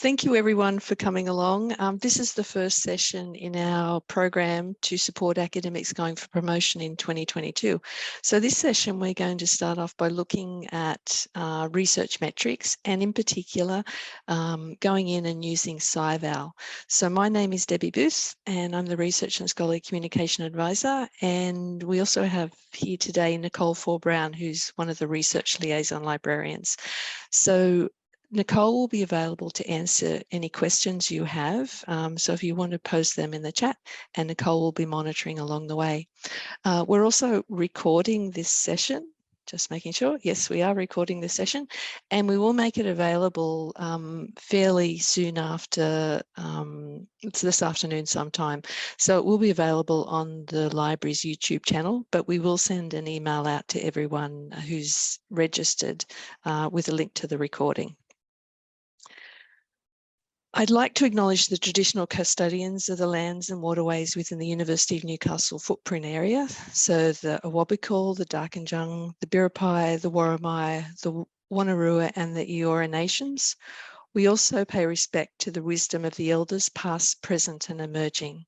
Thank you everyone for coming along. This is the first session in our program to support academics going for promotion in 2022. So this session we're going to start off by looking at research metrics and in particular going in and using SciVal. So my name is Debbie Booth and I'm the Research and Scholarly Communication Advisor, and we also have here today Nicole Brown, who's one of the Research Liaison Librarians. So Nicole will be available to answer any questions you have. So if you want to post them in the chat, and Nicole will be monitoring along the way. We're also recording this session, just making sure. Yes, we are recording this session, and we will make it available fairly soon after, it's this afternoon sometime. So it will be available on the library's YouTube channel, but we will send an email out to everyone who's registered with a link to the recording. I'd like to acknowledge the traditional custodians of the lands and waterways within the University of Newcastle footprint area. So the Awabakal, the Darkinjung, the Biripi, the Worimi, the Wanarua and the Eora nations. We also pay respect to the wisdom of the elders past, present and emerging.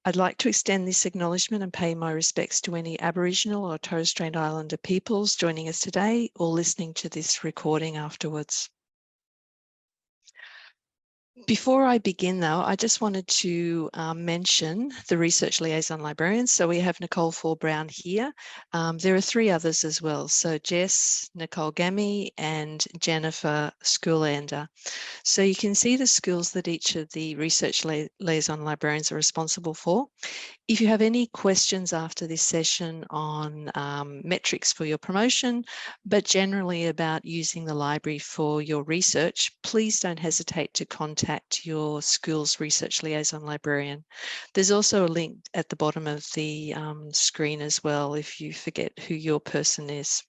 I'd like to extend this acknowledgement and pay my respects to any Aboriginal or Torres Strait Islander peoples joining us today or listening to this recording afterwards. Before I begin though, I just wanted to mention the Research Liaison Librarians. So we have Nicole Brown here. There are three others as well. So Jess, Nicole Gammy and Jennifer Schoolander. So you can see the schools that each of the Research Liaison Librarians are responsible for. If you have any questions after this session on metrics for your promotion, but generally about using the library for your research, please don't hesitate to contact your school's Research Liaison Librarian. There's also a link at the bottom of the screen as well if you forget who your person is.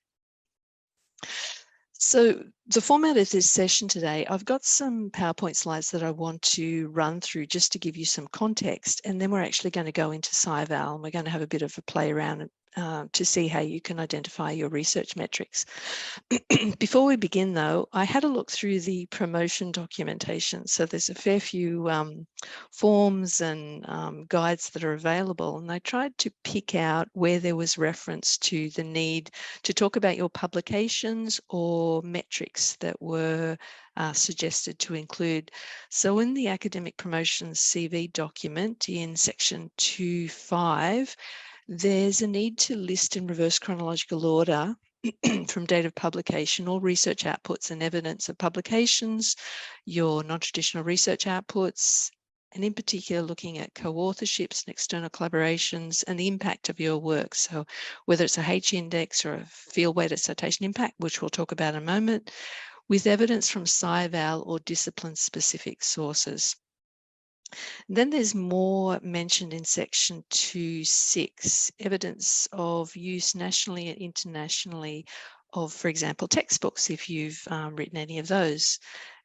So the format of this session today, I've got some PowerPoint slides that I want to run through just to give you some context, and then we're actually going to go into SciVal and we're going to have a bit of a play around to see how you can identify your research metrics. Before we begin though, I had a look through the promotion documentation. So there's a fair few forms and guides that are available, and I tried to pick out where there was reference to the need to talk about your publications or metrics that were suggested to include. So in the academic promotions CV document in section 2.5, there's a need to list in reverse chronological order from date of publication all research outputs and evidence of publications, your non-traditional research outputs, and in particular looking at co-authorships and external collaborations and the impact of your work. So whether it's a H-index or a field-weighted citation impact, which we'll talk about in a moment, with evidence from SciVal or discipline-specific sources. Then there's more mentioned in section 2.6, evidence of use nationally and internationally of, for example, textbooks, if you've written any of those.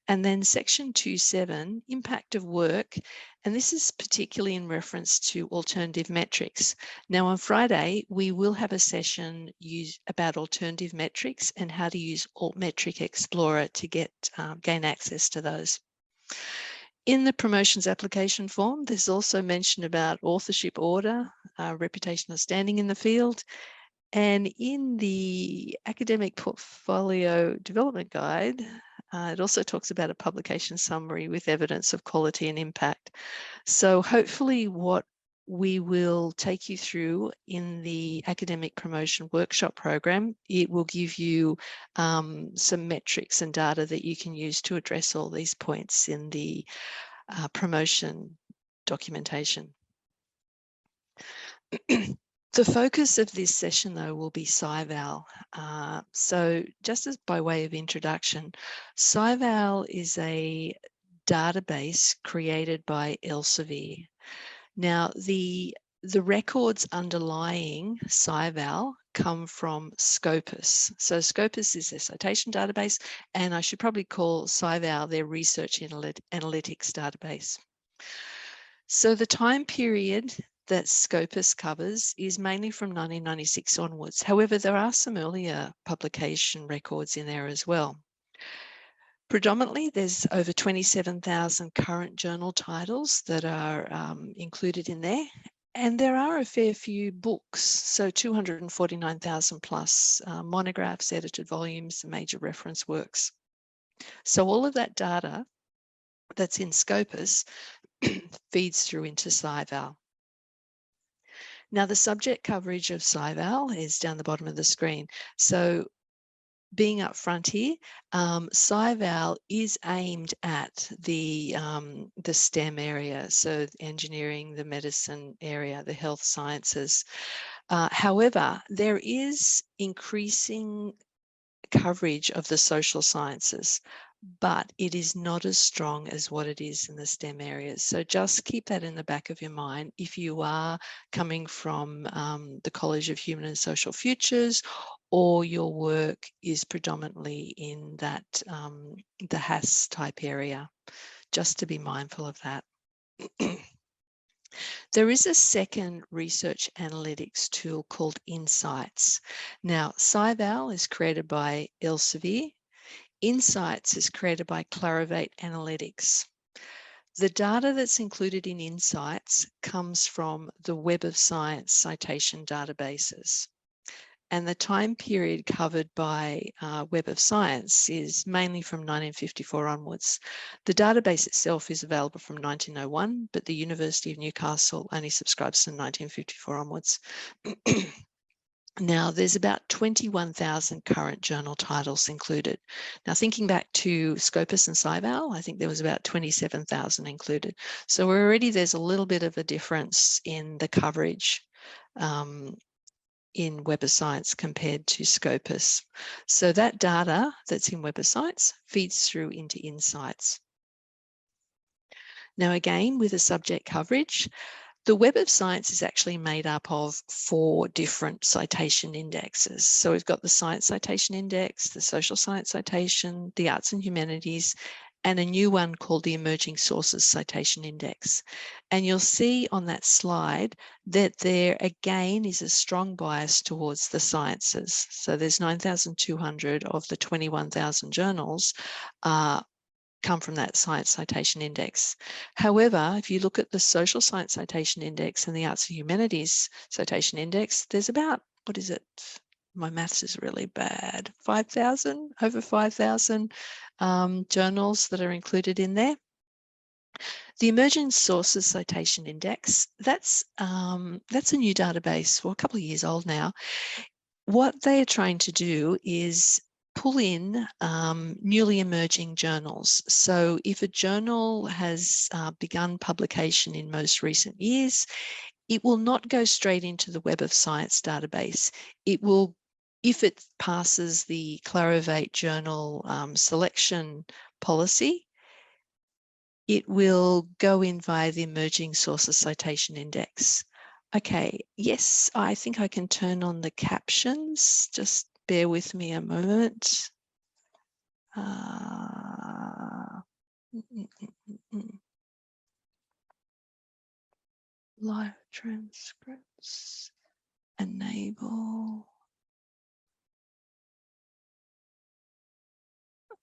And then section 2.7, impact of work, and this is particularly in reference to alternative metrics. Now on Friday, we will have a session about alternative metrics and how to use Altmetric Explorer to gain access to those. In the promotions application form, there's also mention about authorship order, reputational standing in the field, and in the academic portfolio development guide, it also talks about a publication summary with evidence of quality and impact. So hopefully what we will take you through in the academic promotion workshop program, it will give you some metrics and data that you can use to address all these points in the promotion documentation. The focus of this session, though, will be SciVal. So just as by way of introduction, SciVal is a database created by Elsevier. Now, the records underlying SciVal come from Scopus. So Scopus is their citation database, and I should probably call SciVal their research analytics database. So the time period that Scopus covers is mainly from 1996 onwards. However, there are some earlier publication records in there as well. Predominantly, there's over 27,000 current journal titles that are included in there. And there are a fair few books, so 249,000 plus monographs, edited volumes, major reference works. So all of that data that's in Scopus feeds through into SciVal. Now, the subject coverage of SciVal is down the bottom of the screen. So being up front here, SciVal is aimed at the STEM area, so engineering, the medicine area, the health sciences. However, there is increasing coverage of the social sciences, but it is not as strong as what it is in the STEM areas. So just keep that in the back of your mind if you are coming from the College of Human and Social Futures, or your work is predominantly in that the HAS type area, just to be mindful of that. There is a second research analytics tool called Insights. Now, SciVal is created by Elsevier. Insights is created by Clarivate Analytics. The data that's included in Insights comes from the Web of Science citation databases. And the time period covered by Web of Science is mainly from 1954 onwards. The database itself is available from 1901, but the University of Newcastle only subscribes from 1954 onwards. Now, there's about 21,000 current journal titles included. Now, thinking back to Scopus and SciVal, I think there was about 27,000 included. So already there's a little bit of a difference in the coverage in Web of Science compared to Scopus. So that data that's in Web of Science feeds through into Insights. Now, again, with the subject coverage, the Web of Science is actually made up of 4 different citation indexes. So we've got the Science Citation Index, the Social Science Citation, the Arts and Humanities, and a new one called the Emerging Sources Citation Index. And you'll see on that slide that there again is a strong bias towards the sciences. So there's 9,200 of the 21,000 journals come from that Science Citation Index. However, if you look at the Social Science Citation Index and the Arts and Humanities Citation Index, there's about, what is it? My maths is really bad. 5,000, over 5,000 journals that are included in there. The Emerging Sources Citation Index, that's a new database, well, a couple of years old now. What they are trying to do is pull in newly emerging journals. So if a journal has begun publication in most recent years, it will not go straight into the Web of Science database. It will, if it passes the Clarivate journal selection policy, it will go in via the Emerging Sources Citation Index. Okay, yes, I think I can turn on the captions. Just bear with me a moment. Live transcripts, enable.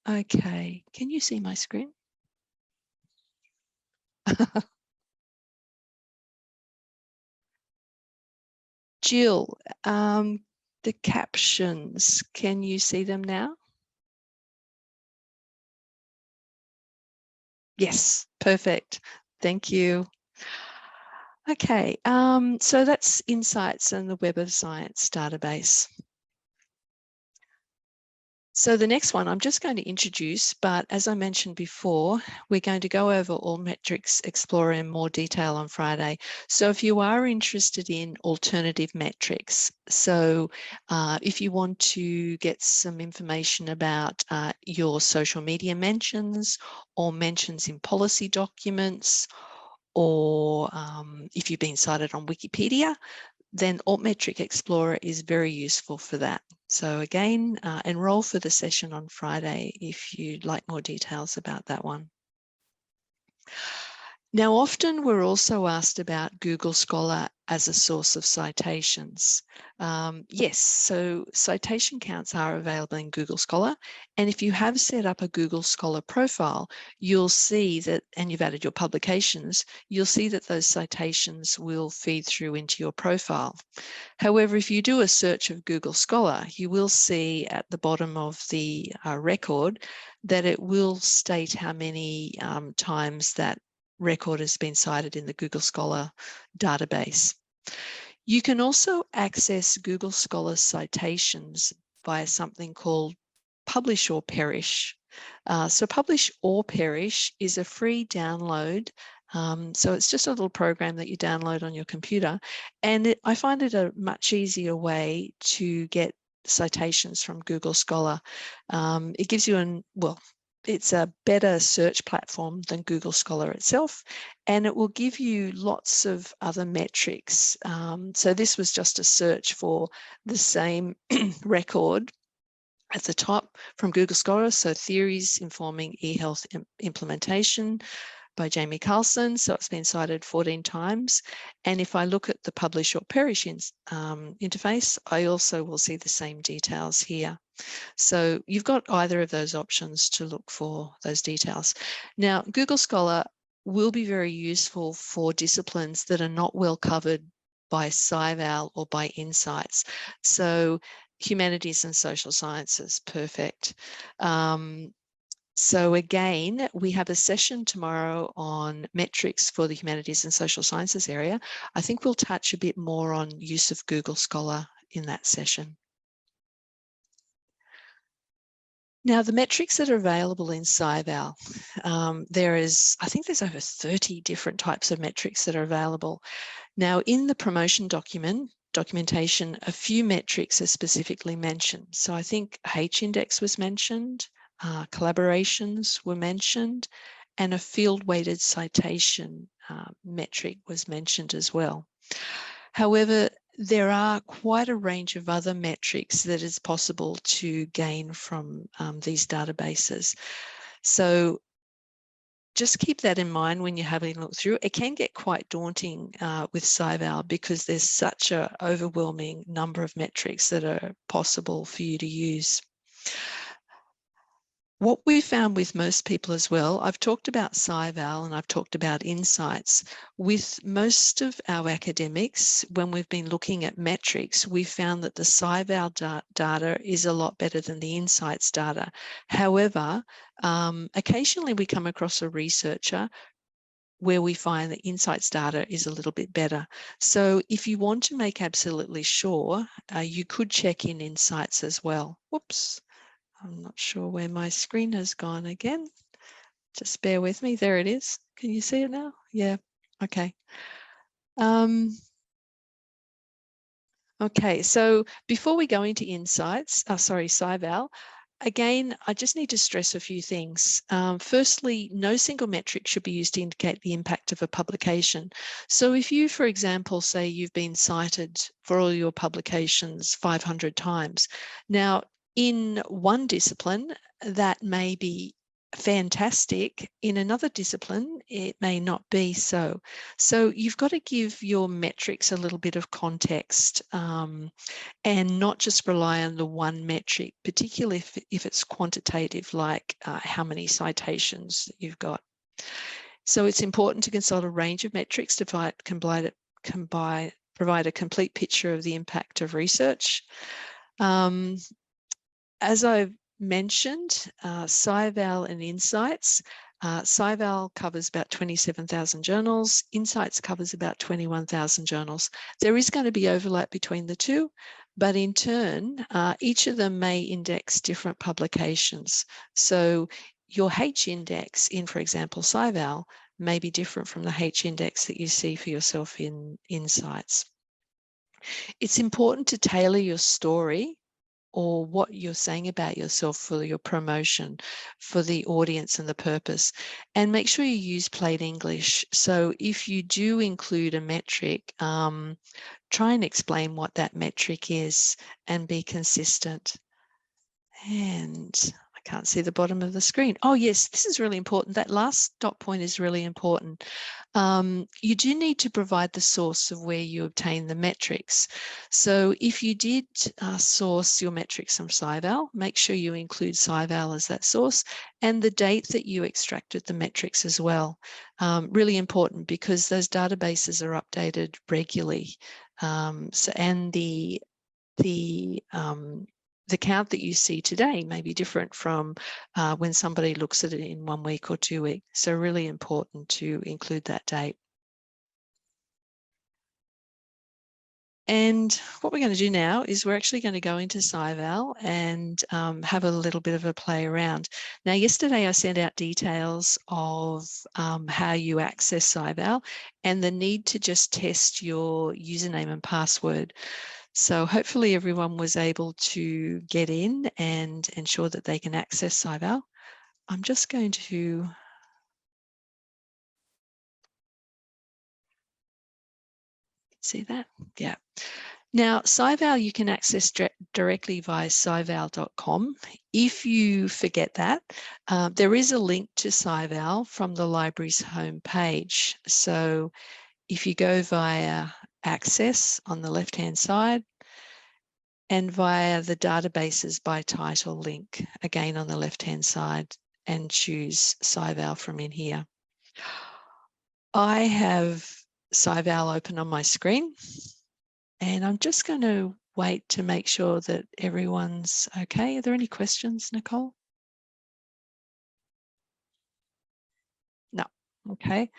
Okay, can you see my screen? Jill, the captions, can you see them now? Yes, perfect. Thank you. Okay, so that's Insights and the Web of Science database. So the next one I'm just going to introduce, but as I mentioned before, we're going to go over Altmetrics Explorer in more detail on Friday. So if you are interested in alternative metrics, so if you want to get some information about your social media mentions or mentions in policy documents, or if you've been cited on Wikipedia, then Altmetric Explorer is very useful for that. So again, enroll for the session on Friday if you'd like more details about that one. Now, often we're also asked about Google Scholar as a source of citations. Yes, so citation counts are available in Google Scholar. And if you have set up a Google Scholar profile, you'll see that, and you've added your publications, you'll see that those citations will feed through into your profile. However, if you do a search of Google Scholar, you will see at the bottom of the record that it will state how many times that record has been cited in the Google Scholar database. You can also access Google Scholar citations via something called Publish or Perish. So Publish or Perish is a free download. So it's just a little program that you download on your computer. And I find it a much easier way to get citations from Google Scholar. It gives you it's a better search platform than Google Scholar itself, and it will give you lots of other metrics. So this was just a search for the same record at the top from Google Scholar. So Theories Informing eHealth Implementation by Jamie Carlson. So it's been cited 14 times. And if I look at the Publish or Perish interface, I also will see the same details here. So you've got either of those options to look for those details. Now, Google Scholar will be very useful for disciplines that are not well covered by SciVal or by Insights. So humanities and social sciences, perfect. So again, we have a session tomorrow on metrics for the humanities and social sciences area. I think we'll touch a bit more on use of Google Scholar in that session. Now, the metrics that are available in SciVal, I think there's over 30 different types of metrics that are available. Now, in the promotion documentation, a few metrics are specifically mentioned. So I think H-index was mentioned, collaborations were mentioned, and a field-weighted citation metric was mentioned as well. However, there are quite a range of other metrics that is possible to gain from these databases. So just keep that in mind when you're having a look through. It can get quite daunting with SciVal because there's such an overwhelming number of metrics that are possible for you to use. What we found with most people as well, I've talked about SciVal and I've talked about Insights. With most of our academics, when we've been looking at metrics, we found that the SciVal data is a lot better than the Insights data. However, occasionally we come across a researcher where we find that Insights data is a little bit better. So if you want to make absolutely sure, you could check in Insights as well. Whoops. I'm not sure where my screen has gone again. Just bear with me. There it is. Can you see it now? Yeah. Okay. Okay. So before we go into Insights, SciVal, again, I just need to stress a few things. Firstly, no single metric should be used to indicate the impact of a publication. So if you, for example, say you've been cited for all your publications 500 times, now in one discipline, that may be fantastic. In another discipline, it may not be so. So you've got to give your metrics a little bit of context and not just rely on the one metric, particularly if it's quantitative, like how many citations you've got. So it's important to consult a range of metrics to provide a complete picture of the impact of research. As I've mentioned, SciVal and Insights. SciVal covers about 27,000 journals. Insights covers about 21,000 journals. There is going to be overlap between the two, but in turn, each of them may index different publications. So your H-index in, for example, SciVal may be different from the H-index that you see for yourself in Insights. It's important to tailor your story or what you're saying about yourself for your promotion, for the audience and the purpose. And make sure you use plain English. So if you do include a metric, try and explain what that metric is and be consistent. And I Can't see the bottom of the screen. Oh, yes, this is really important. That last dot point is really important. You do need to provide the source of where you obtain the metrics. So if you did source your metrics from SciVal, make sure you include SciVal as that source and the date that you extracted the metrics as well. Really important because those databases are updated regularly. And the count that you see today may be different from when somebody looks at it in 1 week or 2 weeks. So really important to include that date. And what we're going to do now is we're actually going to go into SciVal and have a little bit of a play around. Now, yesterday I sent out details of how you access SciVal and the need to just test your username and password. So hopefully everyone was able to get in and ensure that they can access SciVal. I'm just going to see that. Yeah. Now, SciVal you can access directly via scival.com. If you forget that, there is a link to SciVal from the library's homepage. So if you go via Access on the left-hand side and via the Databases by Title link, again on the left-hand side, and choose SciVal from in here. I have SciVal open on my screen. And I'm just going to wait to make sure that everyone's okay. Are there any questions, Nicole? No. Okay.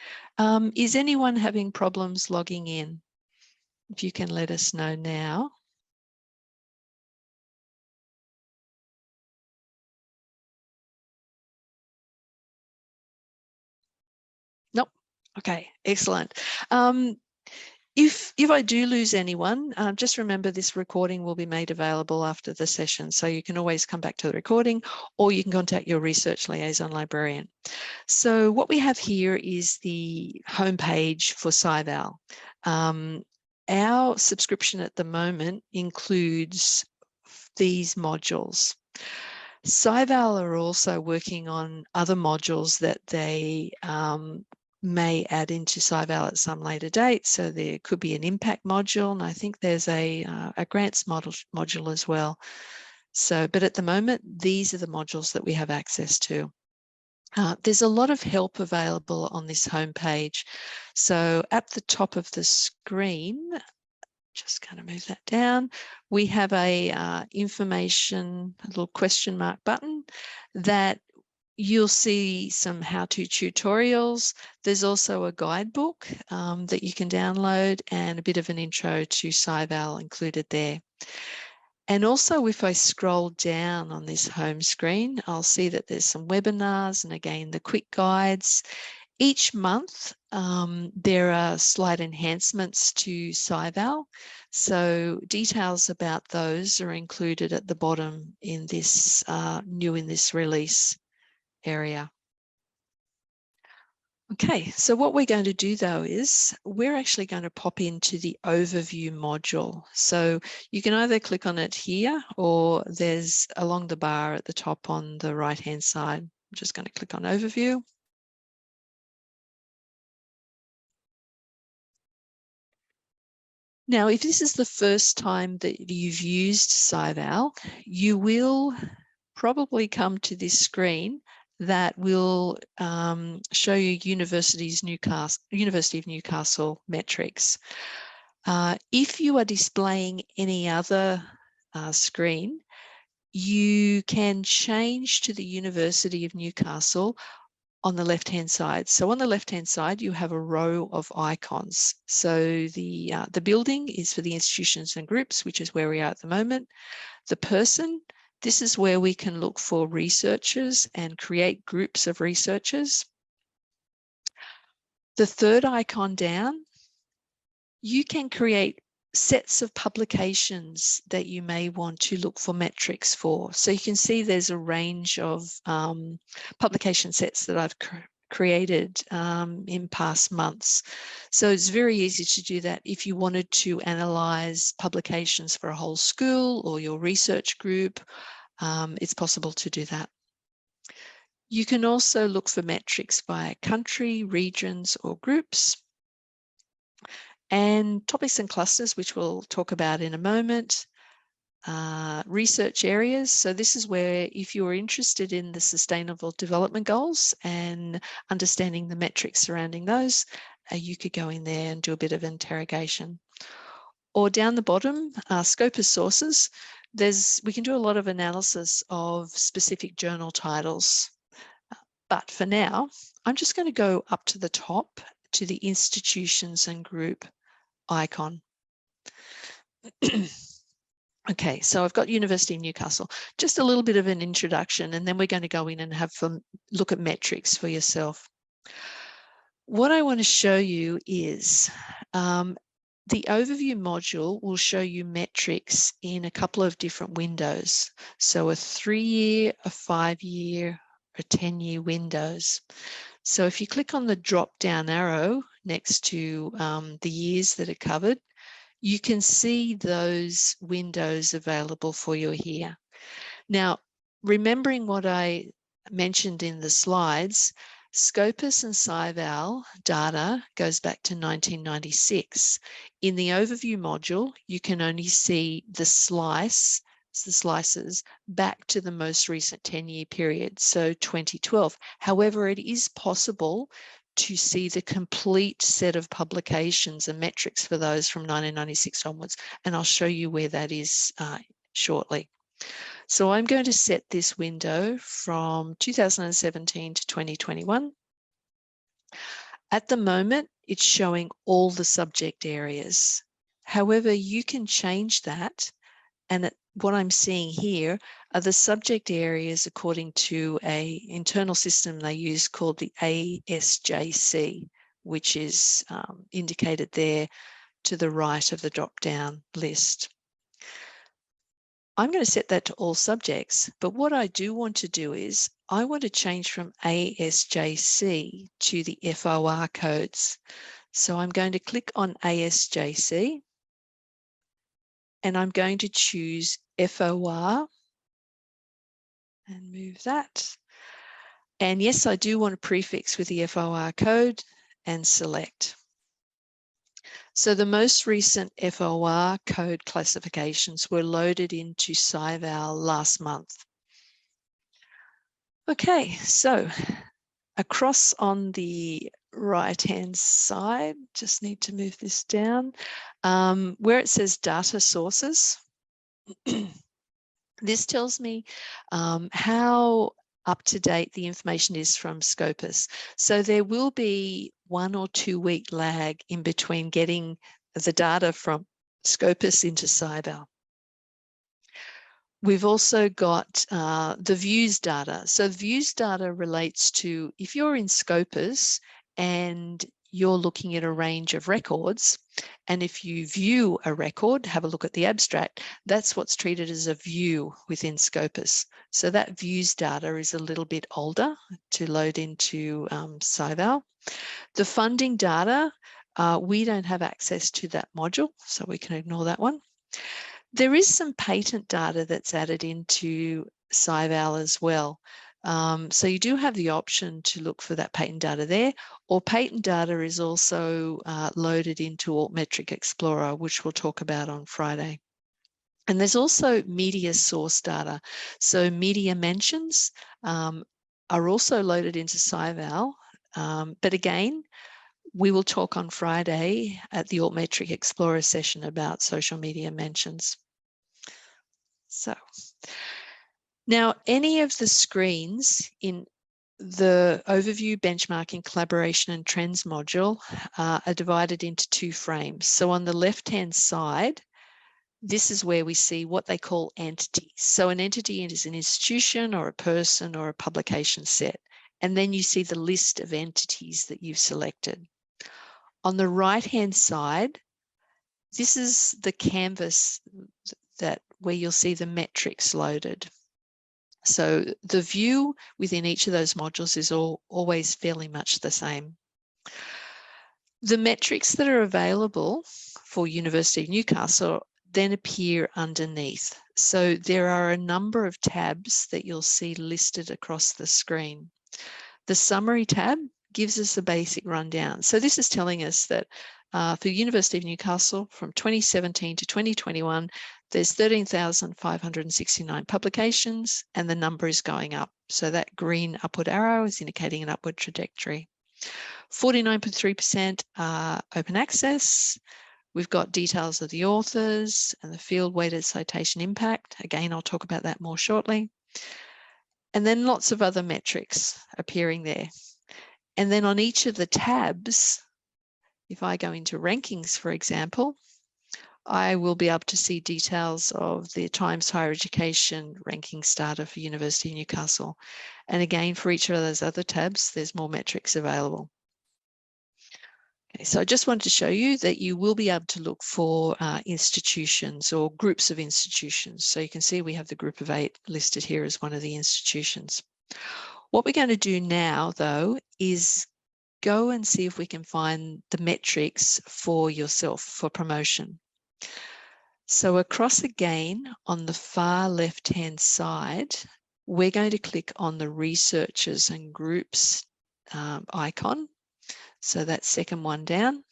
Is anyone having problems logging in? If you can let us know now. Nope. Okay, excellent. If I do lose anyone, just remember this recording will be made available after the session. So you can always come back to the recording or you can contact your research liaison librarian. So what we have here is the homepage for SciVal. Our subscription at the moment includes these modules. SciVal are also working on other modules that they may add into SciVal at some later date. So there could be an impact module, and I think there's a grants module as well. So, but at the moment, these are the modules that we have access to. There's a lot of help available on this homepage. So at the top of the screen, just going to move that down, we have a information, a little question mark button that you'll see some how-to tutorials. There's also a guidebook that you can download and a bit of an intro to SciVal included there. And also if I scroll down on this home screen, I'll see that there's some webinars and again, the quick guides. Each month, there are slight enhancements to SciVal. So details about those are included at the bottom in this new in this release area. Okay, so what we're going to do though is we're actually going to pop into the overview module. So you can either click on it here or there's along the bar at the top on the right hand side. I'm just going to click on overview. Now, if this is the first time that you've used SciVal, you will probably come to this screen that will show you University of Newcastle metrics. If you are displaying any other screen, you can change to the University of Newcastle on the left-hand side. So on the left-hand side, you have a row of icons. So the building is for the institutions and groups, which is where we are at the moment. The person, this is where we can look for researchers and create groups of researchers. The third icon down, you can create sets of publications that you may want to look for metrics for. So you can see there's a range of publication sets that I've created in past months. So it's very easy to do that if you wanted to analyze publications for a whole school or your research group. It's possible to do that. You can also look for metrics via country, regions, or groups. And topics and clusters, which we'll talk about in a moment. Research areas. So this is where if you're interested in the Sustainable Development Goals and understanding the metrics surrounding those, you could go in there and do a bit of interrogation. Or down the bottom, Scopus sources. We can do a lot of analysis of specific journal titles. But for now, I'm just going to go up to the top to the institutions and group icon. Okay, so I've got University of Newcastle. Just a little bit of an introduction, and then we're going to go in and have a look at metrics for yourself. What I want to show you is the overview module will show you metrics in a couple of different windows. So a 3-year, a 5-year, a 10-year windows. So if you click on the drop-down arrow next to the years that are covered, you can see those windows available for you here. Now, remembering what I mentioned in the slides, Scopus and SciVal data goes back to 1996. In the overview module, you can only see the slices back to the most recent 10-year period, so 2012. However, it is possible to see the complete set of publications and metrics for those from 1996 onwards, and I'll show you where that is shortly. So I'm going to set this window from 2017 to 2021. At the moment, it's showing all the subject areas. However, you can change that, and what I'm seeing here are the subject areas according to an internal system they use called the ASJC, which is indicated there to the right of the drop-down list. I'm going to set that to all subjects, but what I do want to do is I want to change from ASJC to the FOR codes. So I'm going to click on ASJC and I'm going to choose FOR and move that. And yes, I do want a prefix with the FOR code and select. So the most recent FOR code classifications were loaded into SciVal last month. Okay, so across on the right-hand side, just need to move this down, where it says data sources, this tells me how up-to-date the information is from Scopus. So there will be 1 or 2 week lag in between getting the data from Scopus into SciVal. We've also got the views data. So views data relates to if you're in Scopus and you're looking at a range of records, and if you view a record, have a look at the abstract, that's what's treated as a view within Scopus. So that views data is a little bit older to load into SciVal. The funding data, we don't have access to that module, so we can ignore that one. There is some patent data that's added into SciVal as well. So you do have the option to look for that patent data there, or patent data is also loaded into Altmetric Explorer, which we'll talk about on Friday. And there's also media source data. So media mentions are also loaded into SciVal, but again, we will talk on Friday at the Altmetric Explorer session about social media mentions. So now any of the screens in the overview, benchmarking, collaboration and trends module are divided into 2 frames. So on the left-hand side, this is where we see what they call entities. So an entity is an institution or a person or a publication set. And then you see the list of entities that you've selected. On the right-hand side, this is the canvas where you'll see the metrics loaded. So the view within each of those modules is always fairly much the same. The metrics that are available for University of Newcastle then appear underneath. So there are a number of tabs that you'll see listed across the screen. The summary tab gives us a basic rundown. So this is telling us that for University of Newcastle from 2017 to 2021, there's 13,569 publications and the number is going up. So that green upward arrow is indicating an upward trajectory. 49.3% are open access. We've got details of the authors and the field-weighted citation impact. Again, I'll talk about that more shortly. And then lots of other metrics appearing there. And then on each of the tabs, if I go into rankings, for example, I will be able to see details of the Times Higher Education ranking starter for University of Newcastle. And again, for each of those other tabs, there's more metrics available. Okay, so I just wanted to show you that you will be able to look for institutions or groups of institutions. So you can see we have the group of 8 listed here as one of the institutions. What we're going to do now, though, is go and see if we can find the metrics for yourself for promotion. So across again on the far left-hand side, we're going to click on the researchers and groups icon. So that second one down.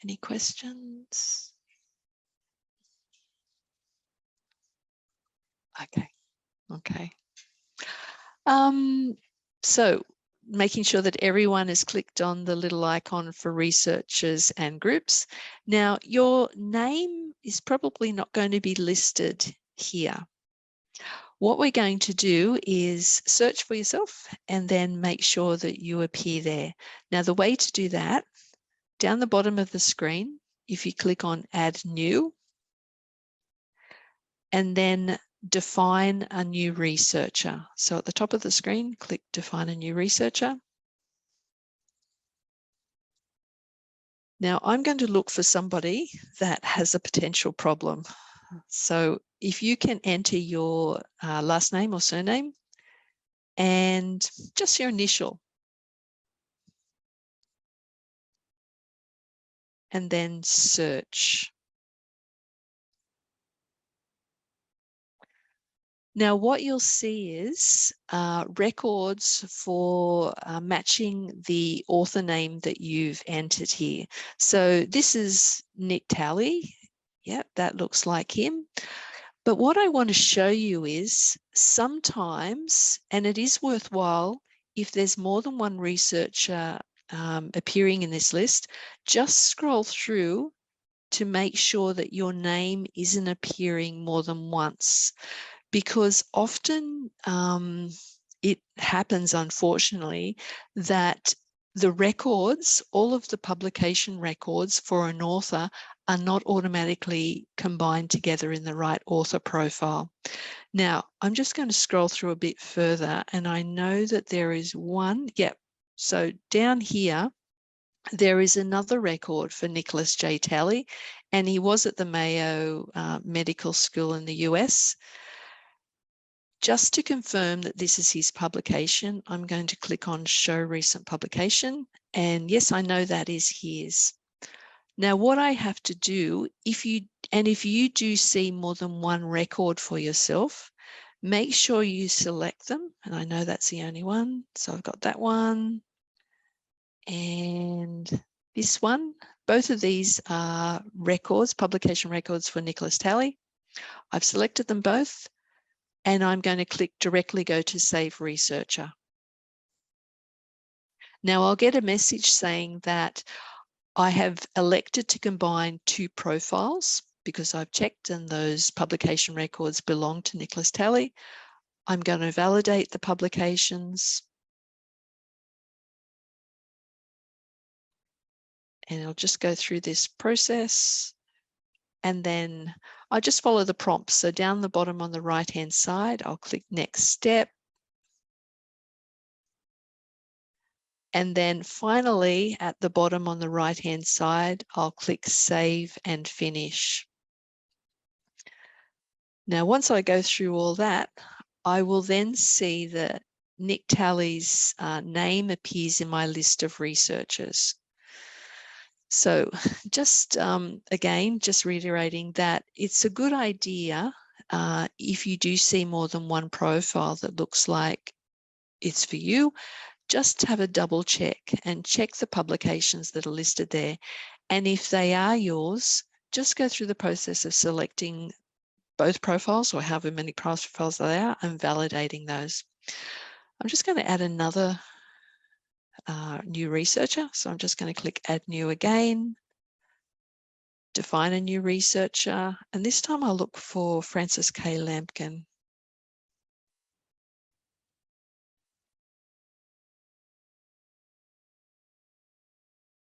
Any questions? Okay. So making sure that everyone has clicked on the little icon for researchers and groups. Now, your name is probably not going to be listed here. What we're going to do is search for yourself and then make sure that you appear there. Now, the way to do that, down the bottom of the screen, if you click on Add New, and then define a new researcher. So at the top of the screen, click Define a new researcher. Now I'm going to look for somebody that has a potential problem. So if you can enter your last name or surname and just your initial, and then search. Now, what you'll see is records for matching the author name that you've entered here. So this is Nick Talley. Yep, that looks like him. But what I want to show you is sometimes, and it is worthwhile, if there's more than one researcher appearing in this list, just scroll through to make sure that your name isn't appearing more than once. Because often it happens, unfortunately, that the records, all of the publication records for an author are not automatically combined together in the right author profile. Now, I'm just going to scroll through a bit further, and I know that there is one. Yep. So down here, there is another record for Nicholas J. Talley, and he was at the Mayo Medical School in the US. Just to confirm that this is his publication, I'm going to click on Show Recent Publication. And yes, I know that is his. Now, what I have to do, if you do see more than one record for yourself, make sure you select them. And I know that's the only one. So I've got that one and this one. Both of these are records, publication records for Nicholas Talley. I've selected them both. And I'm going to directly go to Save Researcher. Now I'll get a message saying that I have elected to combine 2 profiles because I've checked and those publication records belong to Nicholas Talley. I'm going to validate the publications. And I'll just go through this process. And then I just follow the prompts. So down the bottom on the right-hand side, I'll click Next Step. And then finally, at the bottom on the right-hand side, I'll click Save and Finish. Now, once I go through all that, I will then see that Nick Talley's name appears in my list of researchers. So just again, just reiterating that it's a good idea if you do see more than one profile that looks like it's for you, just have a double check and check the publications that are listed there. And if they are yours, just go through the process of selecting both profiles or however many profiles they are and validating those. I'm just going to add another new researcher. So I'm just going to click Add New again, define a new researcher, and this time I'll look for Frances K. Lampkin.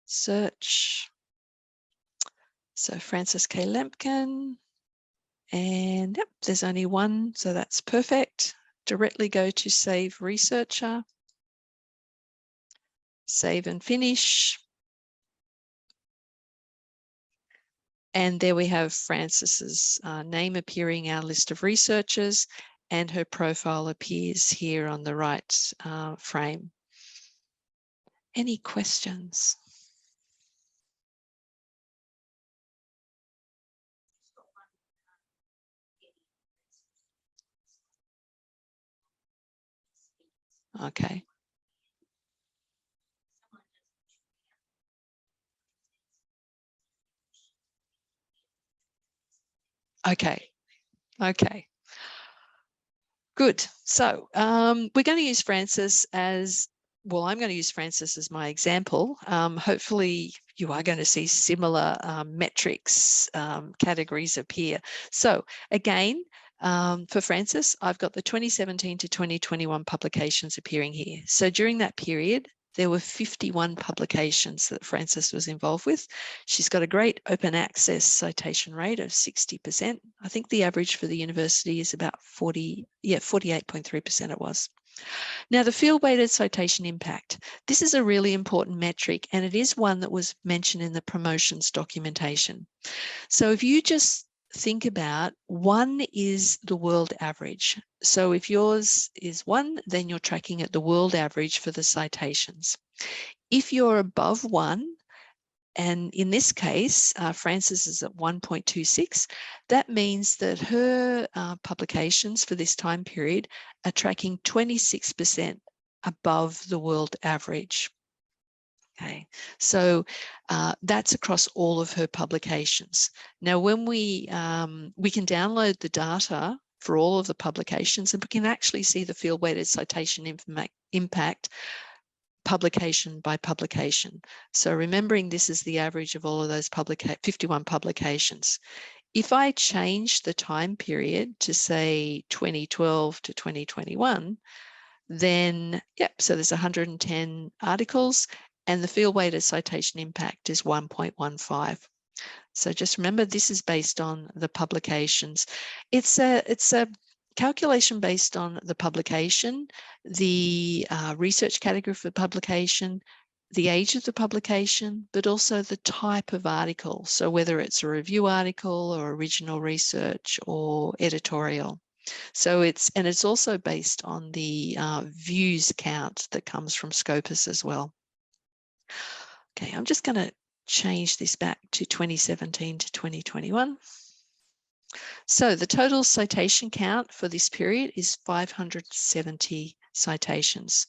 Search. So Frances K. Lampkin, and yep, there's only one, so that's perfect. Directly go to Save Researcher, save and finish. And there we have Frances's name appearing in our list of researchers, and her profile appears here on the right frame. Any questions? Okay. Okay. Okay. Good. So we're going to use Frances as, well, I'm going to use Frances as my example. Hopefully you are going to see similar metrics categories appear. So again, for Frances, I've got the 2017 to 2021 publications appearing here. So during that period, there were 51 publications that Frances was involved with. She's got a great open access citation rate of 60%. I think the average for the university is about 48.3% it was. Now, the field-weighted citation impact. This is a really important metric, and it is one that was mentioned in the promotions documentation. So if you just think about, 1 is the world average. So if yours is 1, then you're tracking at the world average for the citations. If you're above 1, and in this case, Frances is at 1.26, that means that her publications for this time period are tracking 26% above the world average. Okay, so that's across all of her publications. Now, when we can download the data for all of the publications, and we can actually see the field-weighted citation impact publication by publication. So remembering this is the average of all of those 51 publications. If I change the time period to say 2012 to 2021, then, yep, so there's 110 articles, and the field-weighted citation impact is 1.15. So just remember, this is based on the publications. It's a calculation based on the publication, the research category for publication, the age of the publication, but also the type of article. So whether it's a review article or original research or editorial. So it's also based on the views count that comes from Scopus as well. Okay, I'm just going to change this back to 2017 to 2021. So the total citation count for this period is 570 citations,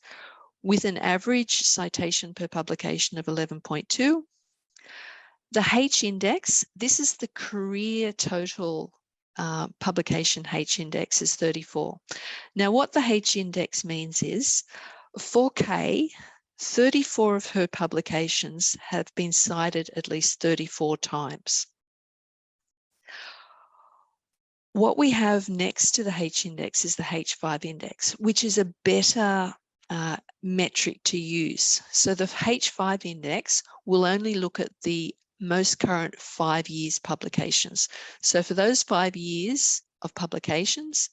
with an average citation per publication of 11.2. The H index, this is the career total publication H index, is 34. Now, what the H index means is, for K, 34 of her publications have been cited at least 34 times. What we have next to the H index is the H5 index, which is a better metric to use. So the H5 index will only look at the most current 5 years publications. So for those 5 years of publications,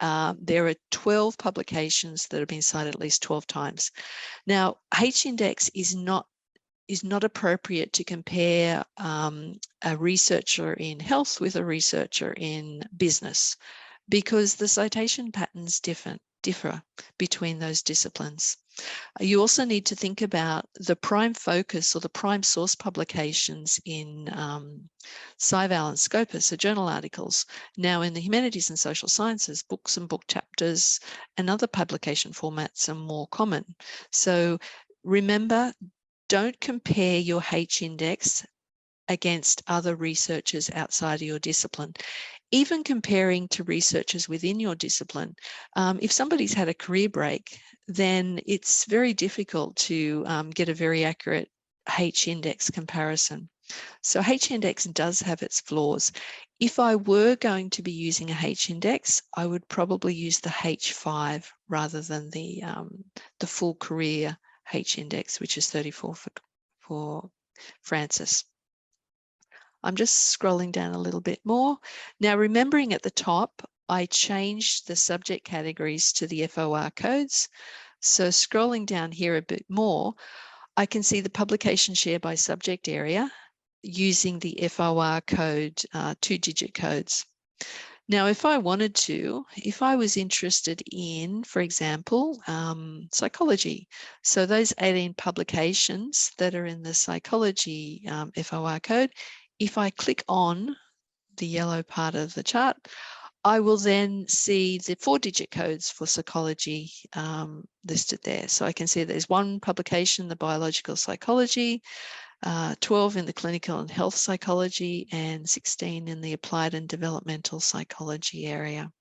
there are 12 publications that have been cited at least 12 times. Now, H index is not appropriate to compare a researcher in health with a researcher in business, because the citation patterns differ between those disciplines. You also need to think about the prime focus or the prime source publications in SciVal and Scopus, so journal articles. Now in the humanities and social sciences, books and book chapters and other publication formats are more common. So remember, don't compare your H-index against other researchers outside of your discipline. Even comparing to researchers within your discipline, if somebody's had a career break, then it's very difficult to get a very accurate H-index comparison. So H-index does have its flaws. If I were going to be using a H-index, I would probably use the H5 rather than the full career H-index, which is 34 for Francis. I'm just scrolling down a little bit more. Now, remembering at the top, I changed the subject categories to the FOR codes. So scrolling down here a bit more, I can see the publication share by subject area using the FOR code, 2-digit codes. Now, if I wanted to, if I was interested in, for example, psychology, so those 18 publications that are in the psychology FOR code, if I click on the yellow part of the chart, I will then see the 4-digit codes for psychology listed there. So I can see there's one publication, the biological psychology, 12 in the clinical and health psychology, and 16 in the applied and developmental psychology area.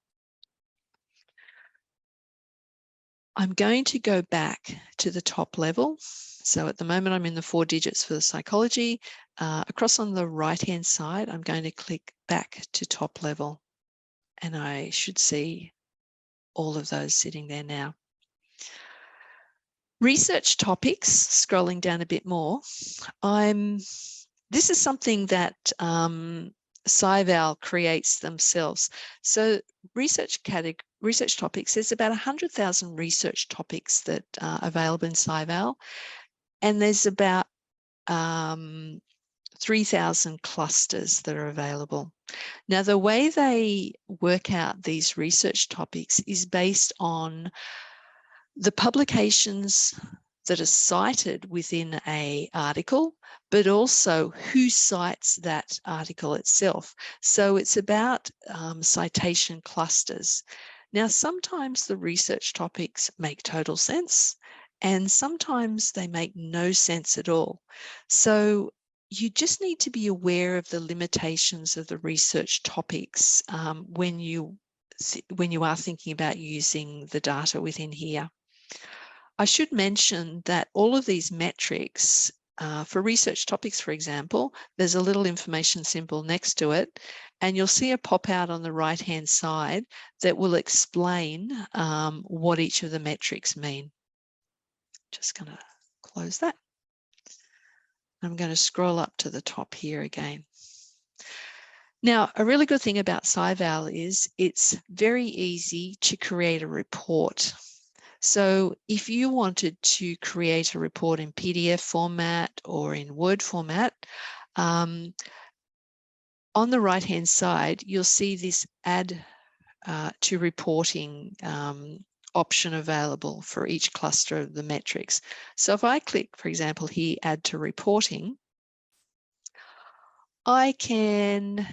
I'm going to go back to the top level. So at the moment, I'm in the 4 digits for the psychology. Across on the right-hand side, I'm going to click back to top level, and I should see all of those sitting there now. Research topics, scrolling down a bit more. This is something that SciVal creates themselves. So research topics, there's about 100,000 research topics that are available in SciVal, and there's about 3,000 clusters that are available. Now, the way they work out these research topics is based on the publications that are cited within an article, but also who cites that article itself. So it's about citation clusters. Now, sometimes the research topics make total sense, and sometimes they make no sense at all. So you just need to be aware of the limitations of the research topics when you are thinking about using the data within here. I should mention that all of these metrics, for research topics, for example, there's a little information symbol next to it, and you'll see a pop out on the right-hand side that will explain what each of the metrics mean. Just going to close that. I'm going to scroll up to the top here again. Now, a really good thing about SciVal is it's very easy to create a report. So if you wanted to create a report in PDF format or in Word format, on the right-hand side, you'll see this add to reporting option available for each cluster of the metrics. So if I click, for example, here, add to reporting, I can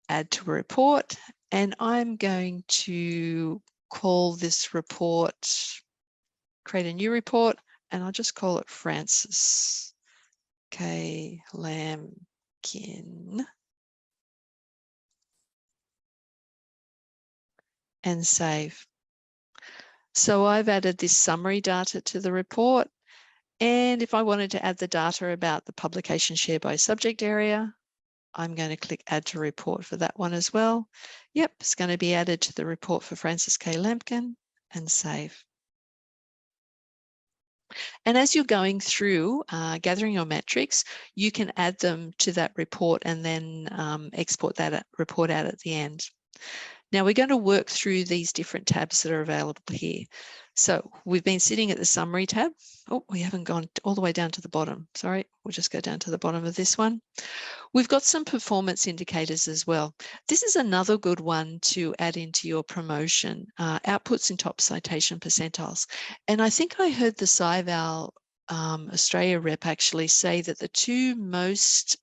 add to a report, and I'm going to call this report, create a new report, and I'll just call it Francis K. Lampkin, and save. So I've added this summary data to the report, and if I wanted to add the data about the publication share by subject area, I'm going to click add to report for that one as well. Yep, it's going to be added to the report for Francis K. Lampkin, and save. And as you're going through gathering your metrics, you can add them to that report and then export that report out at the end. Now we're going to work through these different tabs that are available here. So we've been sitting at the summary tab. Oh, we haven't gone all the way down to the bottom. Sorry, we'll just go down to the bottom of this one. We've got some performance indicators as well. This is another good one to add into your promotion, outputs in top citation percentiles. And I think I heard the SciVal Australia rep actually say that the two most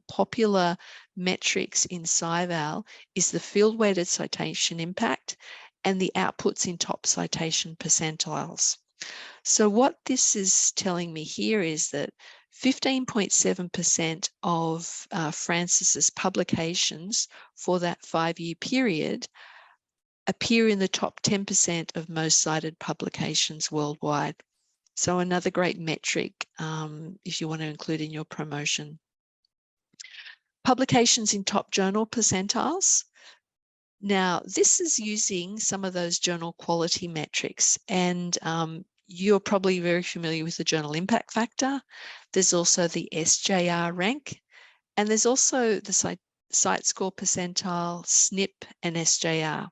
popular metrics in SciVal is the field-weighted citation impact and the outputs in top citation percentiles. So what this is telling me here is that 15.7% of Francis's publications for that 5-year period appear in the top 10% of most cited publications worldwide. So another great metric if you want to include in your promotion. Publications in top journal percentiles. Now, this is using some of those journal quality metrics, and you're probably very familiar with the journal impact factor. There's also the SJR rank, and there's also the site score percentile, SNP, and SJR.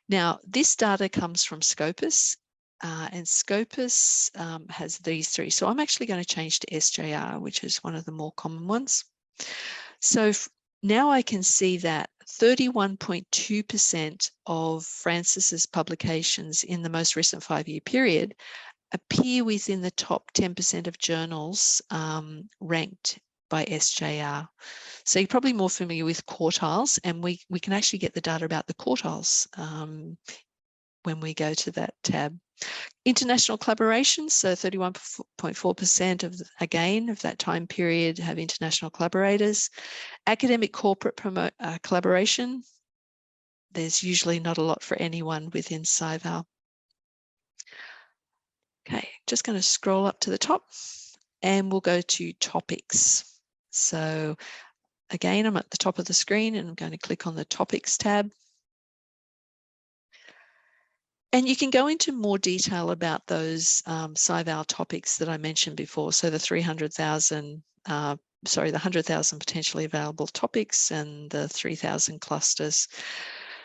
Now, this data comes from Scopus, and Scopus has these three. So I'm actually going to change to SJR, which is one of the more common ones. So now I can see that 31.2% of Francis's publications in the most recent 5-year period appear within the top 10% of journals ranked by SJR. So you're probably more familiar with quartiles, and we can actually get the data about the quartiles when we go to that tab. International collaborations, so 31.4% of, again, of that time period have international collaborators. Academic corporate collaboration, there's usually not a lot for anyone within SciVal. Okay, just going to scroll up to the top and we'll go to topics. So again, I'm at the top of the screen and I'm going to click on the topics tab. And you can go into more detail about those SciVal topics that I mentioned before. So the 300,000, the 100,000 potentially available topics and the 3,000 clusters.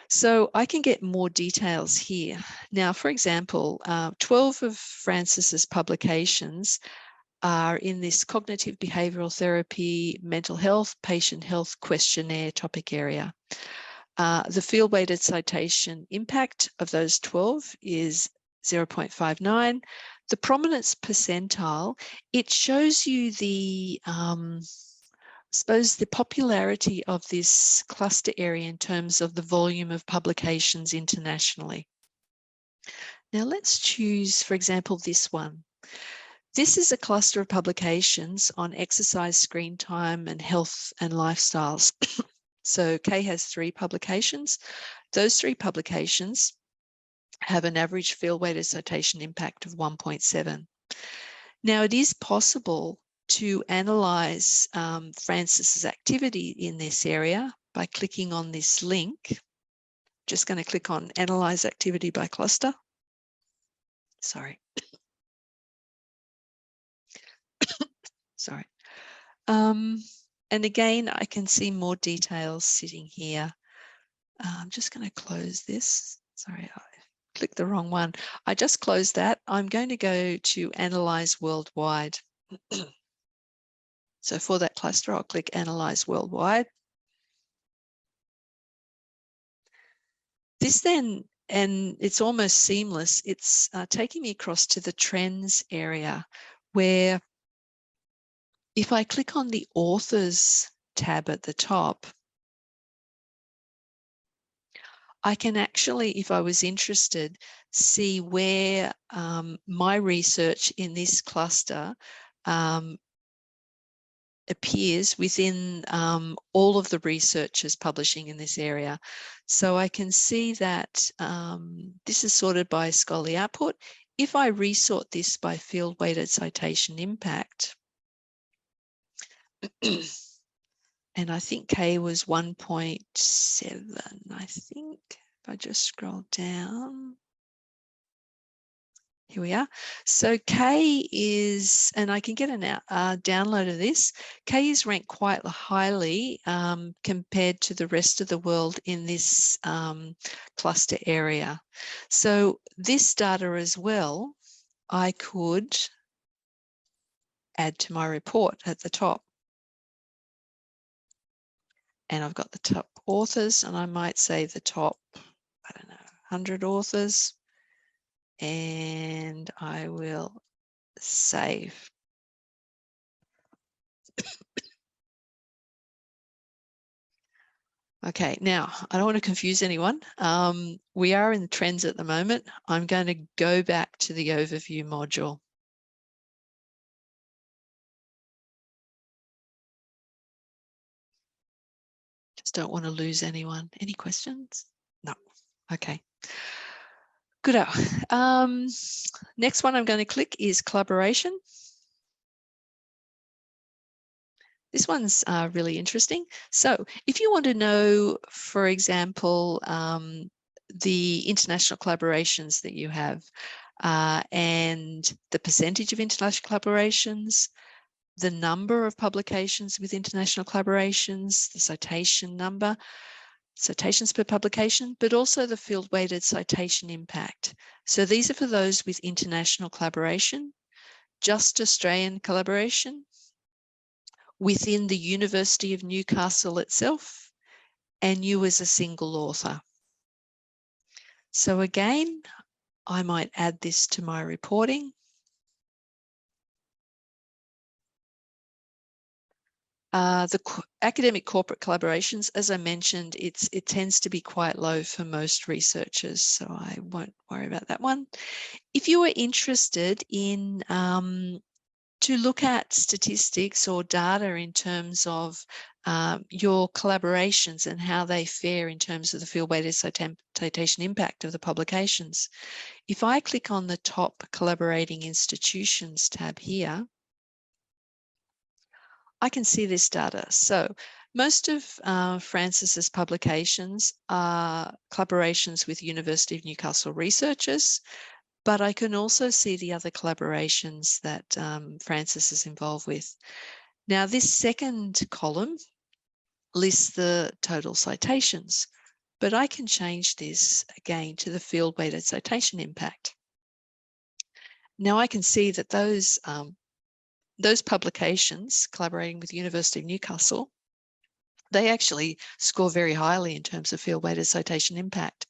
So I can get more details here. Now, for example, 12 of Francis's publications are in this cognitive behavioral therapy, mental health, patient health questionnaire topic area. The field-weighted citation impact of those 12 is 0.59. The prominence percentile, it shows you the, I suppose, the popularity of this cluster area in terms of the volume of publications internationally. Now let's choose, for example, this one. This is a cluster of publications on exercise, screen time, and health and lifestyles. So Kay has 3 publications. Those 3 publications have an average field-weighted citation impact of 1.7. Now, it is possible to analyze Francis's activity in this area by clicking on this link. Just going to click on Analyze Activity by Cluster. Sorry. Sorry. And again, I can see more details sitting here. I'm just going to close this. Sorry, I clicked the wrong one. I just closed that. I'm going to go to Analyze Worldwide. So for that cluster, I'll click Analyze Worldwide. This then, and it's almost seamless, it's taking me across to the Trends area, where if I click on the Authors tab at the top, I can actually, if I was interested, see where my research in this cluster appears within all of the researchers publishing in this area. So I can see that this is sorted by scholarly output. If I resort this by field-weighted citation impact, and I think K was 1.7, I think, if I just scroll down. Here we are. So K is, and I can get a download of this. K is ranked quite highly compared to the rest of the world in this cluster area. So this data as well, I could add to my report at the top. And I've got the top authors, and I might say the top, I don't know, 100 authors. And I will save. Okay, now I don't want to confuse anyone. We are in the trends at the moment. I'm going to go back to the overview module. Just don't want to lose anyone. Any questions? No. Okay. Good. Next one I'm going to click is collaboration. This one's really interesting. So if you want to know, for example, the international collaborations that you have and the percentage of international collaborations, the number of publications with international collaborations, the citation number, citations per publication, but also the field-weighted citation impact. So these are for those with international collaboration, just Australian collaboration, within the University of Newcastle itself, and you as a single author. So again, I might add this to my reporting. The academic corporate collaborations, as I mentioned, it tends to be quite low for most researchers, so I won't worry about that one. If you are interested in to look at statistics or data in terms of your collaborations and how they fare in terms of the field-weighted citation impact of the publications, if I click on the top collaborating institutions tab here, I can see this data. So most of Francis's publications are collaborations with University of Newcastle researchers, but I can also see the other collaborations that Francis is involved with. Now, this second column lists the total citations, but I can change this again to the field-weighted citation impact. Now I can see that those publications collaborating with the University of Newcastle, they actually score very highly in terms of field-weighted citation impact.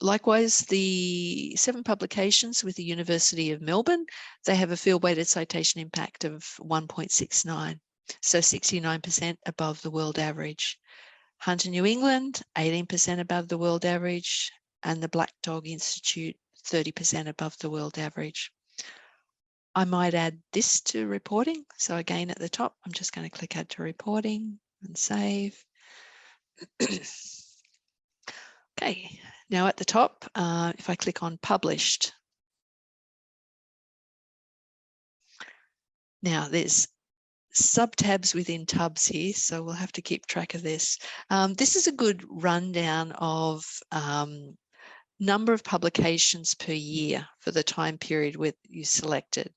Likewise, the 7 publications with the University of Melbourne, they have a field-weighted citation impact of 1.69, so 69% above the world average. Hunter New England, 18% above the world average, and the Black Dog Institute, 30% above the world average. I might add this to reporting. So again, at the top, I'm just going to click Add to Reporting and save. Okay, now at the top, if I click on Published, now there's sub-tabs within tabs here, so we'll have to keep track of this. This is a good rundown of number of publications per year for the time period with you selected.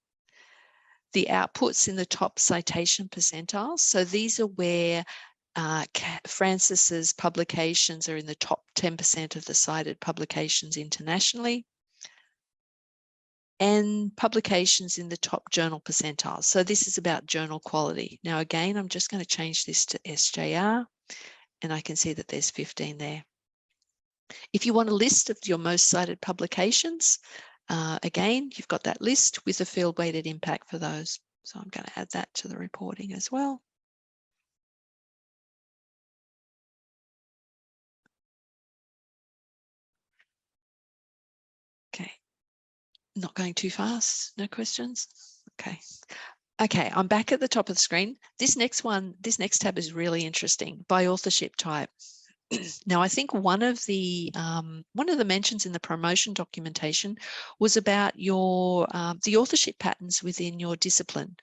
The outputs in the top citation percentiles. So these are where Francis's publications are in the top 10% of the cited publications internationally, and publications in the top journal percentiles. So this is about journal quality. Now, again, I'm just going to change this to SJR, and I can see that there's 15 there. If you want a list of your most cited publications, again, you've got that list with the field-weighted impact for those. So I'm going to add that to the reporting as well. Okay, not going too fast, no questions? Okay. Okay, I'm back at the top of the screen. This next tab is really interesting, by authorship type. Now, I think one of the mentions in the promotion documentation was about your the authorship patterns within your discipline.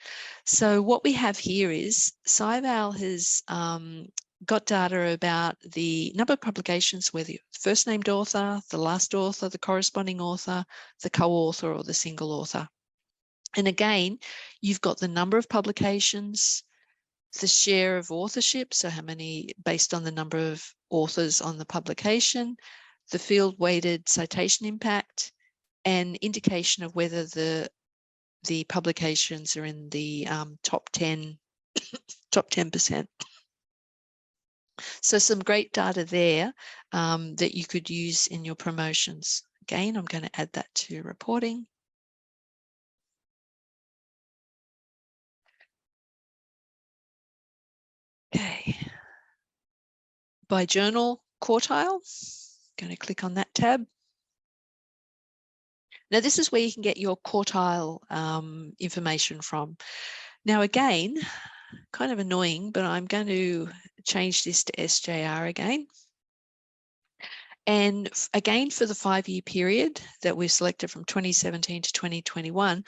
So what we have here is SciVal has got data about the number of publications, whether you're the first named author, the last author, the corresponding author, the co-author, or the single author. And again, you've got the number of publications, the share of authorship, so how many based on the number of authors on the publication, the field-weighted citation impact, and indication of whether the publications are in the top 10%. So some great data there that you could use in your promotions. Again, I'm going to add that to reporting. Okay. By journal quartile, I'm going to click on that tab. Now this is where you can get your quartile information from. Now again, kind of annoying, but I'm going to change this to SJR again. And again, for the 5-year period that we've selected from 2017 to 2021,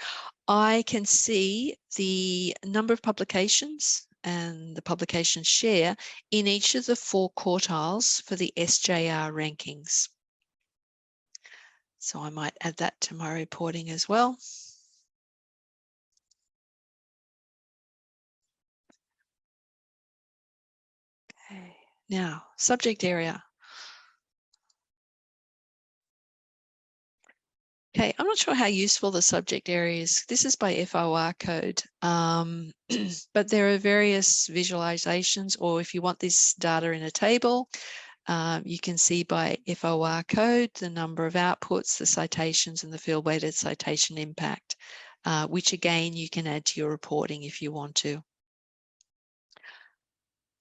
I can see the number of publications and the publication share in each of the 4 quartiles for the SJR rankings. So I might add that to my reporting as well. Okay, now subject area. Okay, I'm not sure how useful the subject area is. This is by FOR code, but there are various visualizations, or if you want this data in a table, you can see by FOR code the number of outputs, the citations, and the field-weighted citation impact, which again, you can add to your reporting if you want to.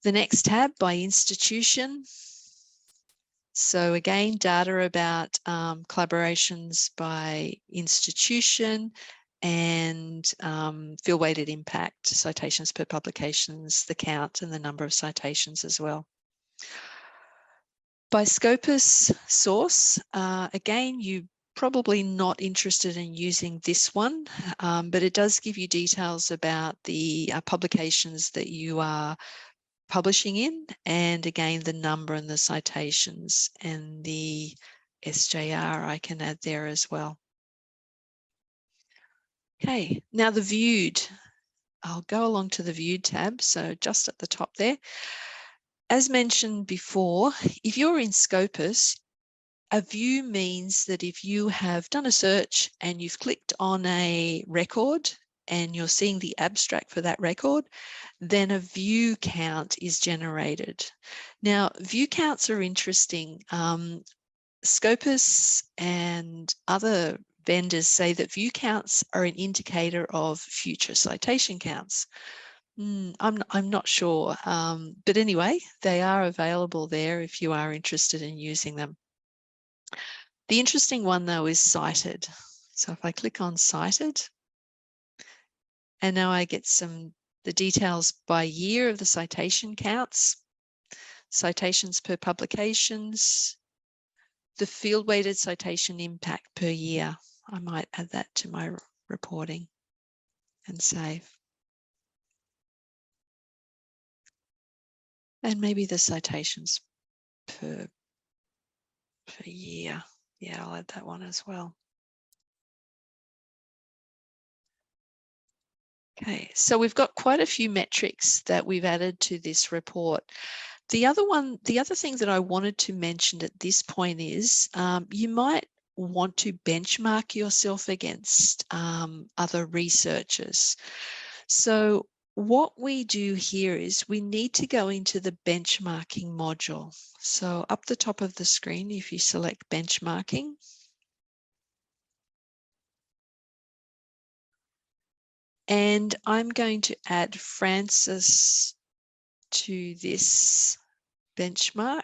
The next tab by institution. So again, data about collaborations by institution and field-weighted impact, citations per publications, the count and the number of citations as well. By Scopus source, again, you're probably not interested in using this one, but it does give you details about the publications that you are publishing in, and again the number and the citations, and the SJR I can add there as well. Okay, now the viewed. I'll go along to the viewed tab, so just at the top there. As mentioned before, if you're in Scopus, a view means that if you have done a search and you've clicked on a record and you're seeing the abstract for that record, then a view count is generated. Now, view counts are interesting. Scopus and other vendors say that view counts are an indicator of future citation counts. I'm not sure, but anyway, they are available there if you are interested in using them. The interesting one though is cited. So if I click on cited, and now I get the details by year of the citation counts, citations per publications, the field-weighted citation impact per year. I might add that to my reporting and save. And maybe the citations per year. Yeah, I'll add that one as well. Okay, so we've got quite a few metrics that we've added to this report. The other thing that I wanted to mention at this point is you might want to benchmark yourself against other researchers. So what we do here is we need to go into the benchmarking module. So up the top of the screen, if you select benchmarking, and I'm going to add Francis to this benchmark.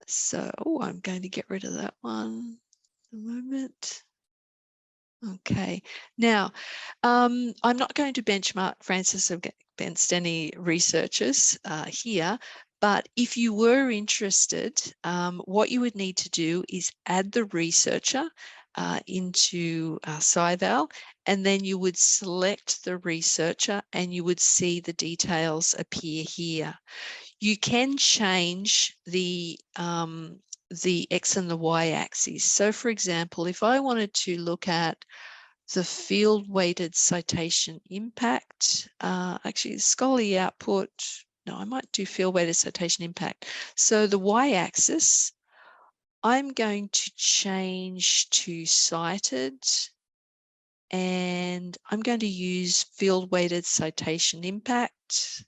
So I'm going to get rid of that one a moment. Okay, now I'm not going to benchmark Francis against any researchers here, but if you were interested, what you would need to do is add the researcher into SciVal, and then you would select the researcher and you would see the details appear here. You can change the X and the Y axes. So for example, if I wanted to look at the field-weighted citation impact, actually scholarly output, no, I might do field-weighted citation impact. So the Y-axis, I'm going to change to cited, and I'm going to use field-weighted citation impact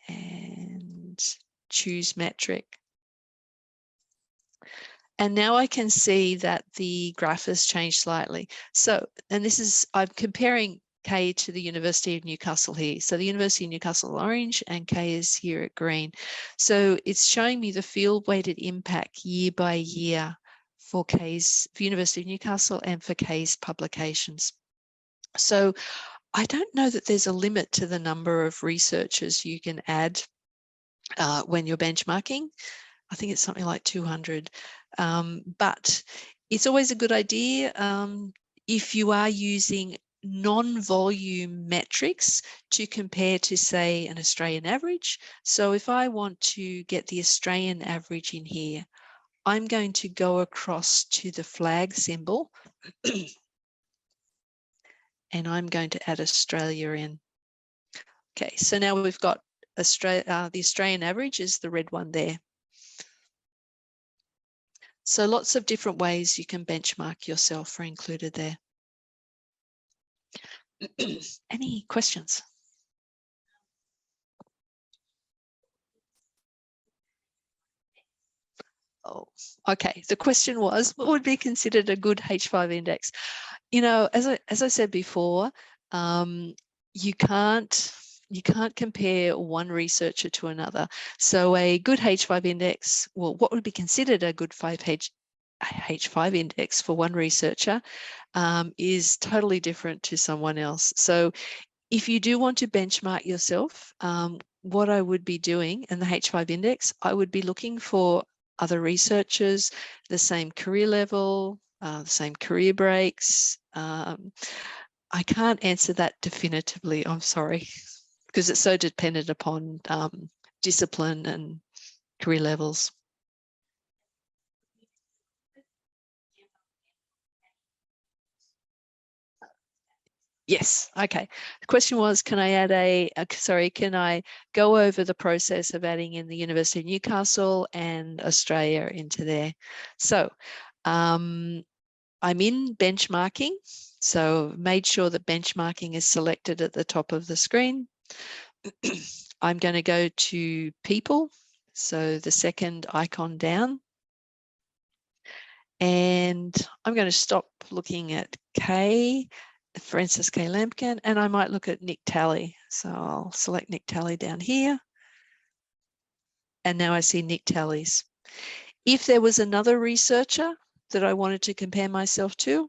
and choose metric. And now I can see that the graph has changed slightly. So, and this is, I'm comparing K to the University of Newcastle here. So the University of Newcastle orange and K is here at green. So it's showing me the field weighted impact year by year for University of Newcastle and for K's publications. So I don't know that there's a limit to the number of researchers you can add when you're benchmarking. I think it's something like 200, but it's always a good idea if you are using non-volume metrics to compare to, say, an Australian average. So if I want to get the Australian average in here, I'm going to go across to the flag symbol and I'm going to add Australia in. Okay, so now we've got Australia, the Australian average is the red one there. So lots of different ways you can benchmark yourself are included there. Any questions? Oh, okay. The question was, what would be considered a good H5 index? You know, as I said before, you can't compare one researcher to another. So a good H5 index, well, what would be considered a good H5 index for one researcher is totally different to someone else. So if you do want to benchmark yourself, what I would be doing in the H5 index, I would be looking for other researchers, the same career level, the same career breaks. I can't answer that definitively, I'm sorry, because it's so dependent upon discipline and career levels. Yes, okay. The question was, can I add can I go over the process of adding in the University of Newcastle and Australia into there? So I'm in benchmarking. So made sure that benchmarking is selected at the top of the screen. I'm going to go to people. So the second icon down. And I'm going to stop looking at K, Francis K. Lampkin, and I might look at Nick Talley. So I'll select Nick Talley down here. And now I see Nick Talley's. If there was another researcher that I wanted to compare myself to,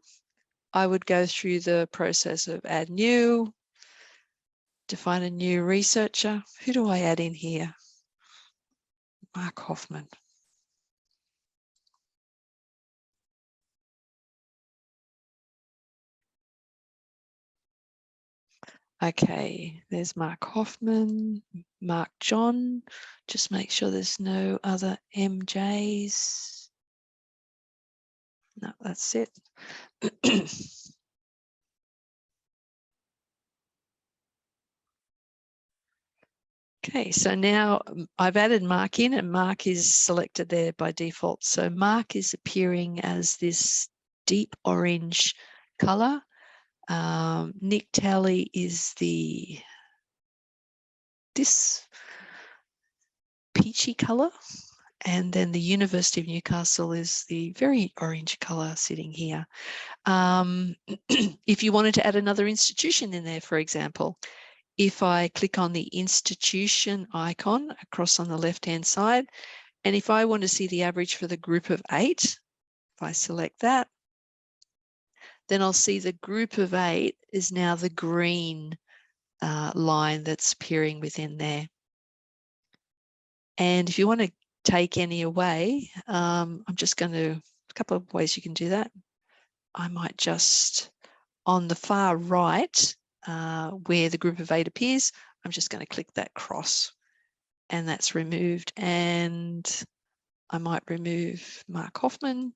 I would go through the process of add new, define a new researcher. Who do I add in here? Mark Hoffman. Okay, there's Mark Hoffman, Mark John. Just make sure there's no other MJs. No, that's it. Okay, so now I've added Mark in and Mark is selected there by default. So Mark is appearing as this deep orange color. Nick Talley is this peachy color. And then the University of Newcastle is the very orange color sitting here. If you wanted to add another institution in there, for example, if I click on the institution icon across on the left-hand side, and if I want to see the average for the group of 8, if I select that, then I'll see the group of 8 is now the green line that's appearing within there. And if you want to take any away, I'm just going to a couple of ways you can do that. I might just, on the far right, where the group of 8 appears, I'm just going to click that cross, and that's removed. And I might remove Mark Hoffman,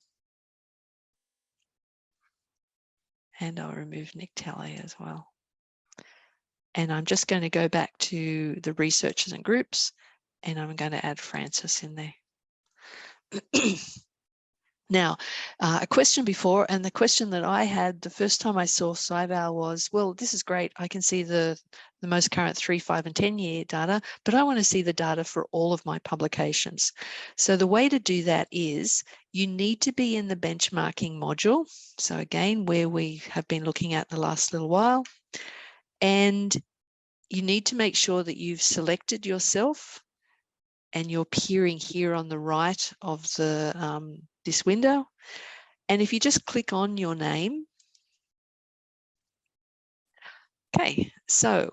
and I'll remove Nick Talley as well. And I'm just going to go back to the researchers and groups, and I'm going to add Francis in there. Now, a question before, and the question that I had the first time I saw SciVal was, well, this is great. I can see the most current 3, 5, and 10-year data, but I want to see the data for all of my publications. So the way to do that is you need to be in the benchmarking module. So again, where we have been looking at the last little while, and you need to make sure that you've selected yourself and you're peering here on the right of the this window. And if you just click on your name, okay, so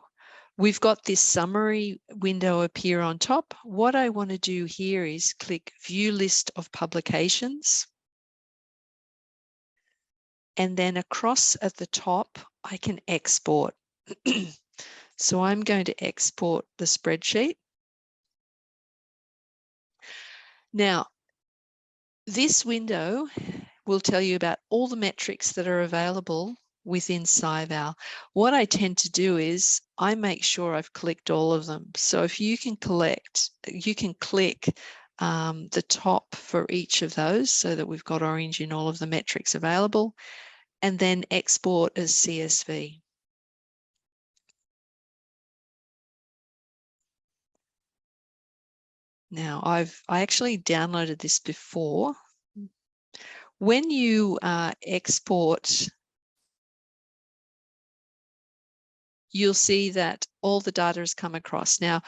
we've got this summary window appear on top. What I want to do here is click View List of Publications. And then across at the top, I can export. So I'm going to export the spreadsheet. Now, this window will tell you about all the metrics that are available within SciVal. What I tend to do is I make sure I've clicked all of them. So if you can you can click the top for each of those so that we've got orange in all of the metrics available, and then export as CSV. Now I actually downloaded this before. When you export, you'll see that all the data has come across. Now,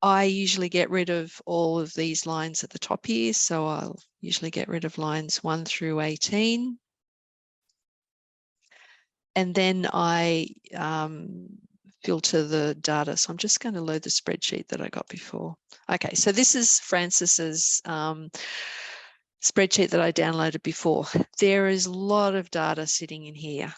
I usually get rid of all of these lines at the top here. So I'll usually get rid of lines 1 through 18. And then I filter the data. So I'm just going to load the spreadsheet that I got before. Okay, so this is Francis's spreadsheet that I downloaded before. There is a lot of data sitting in here.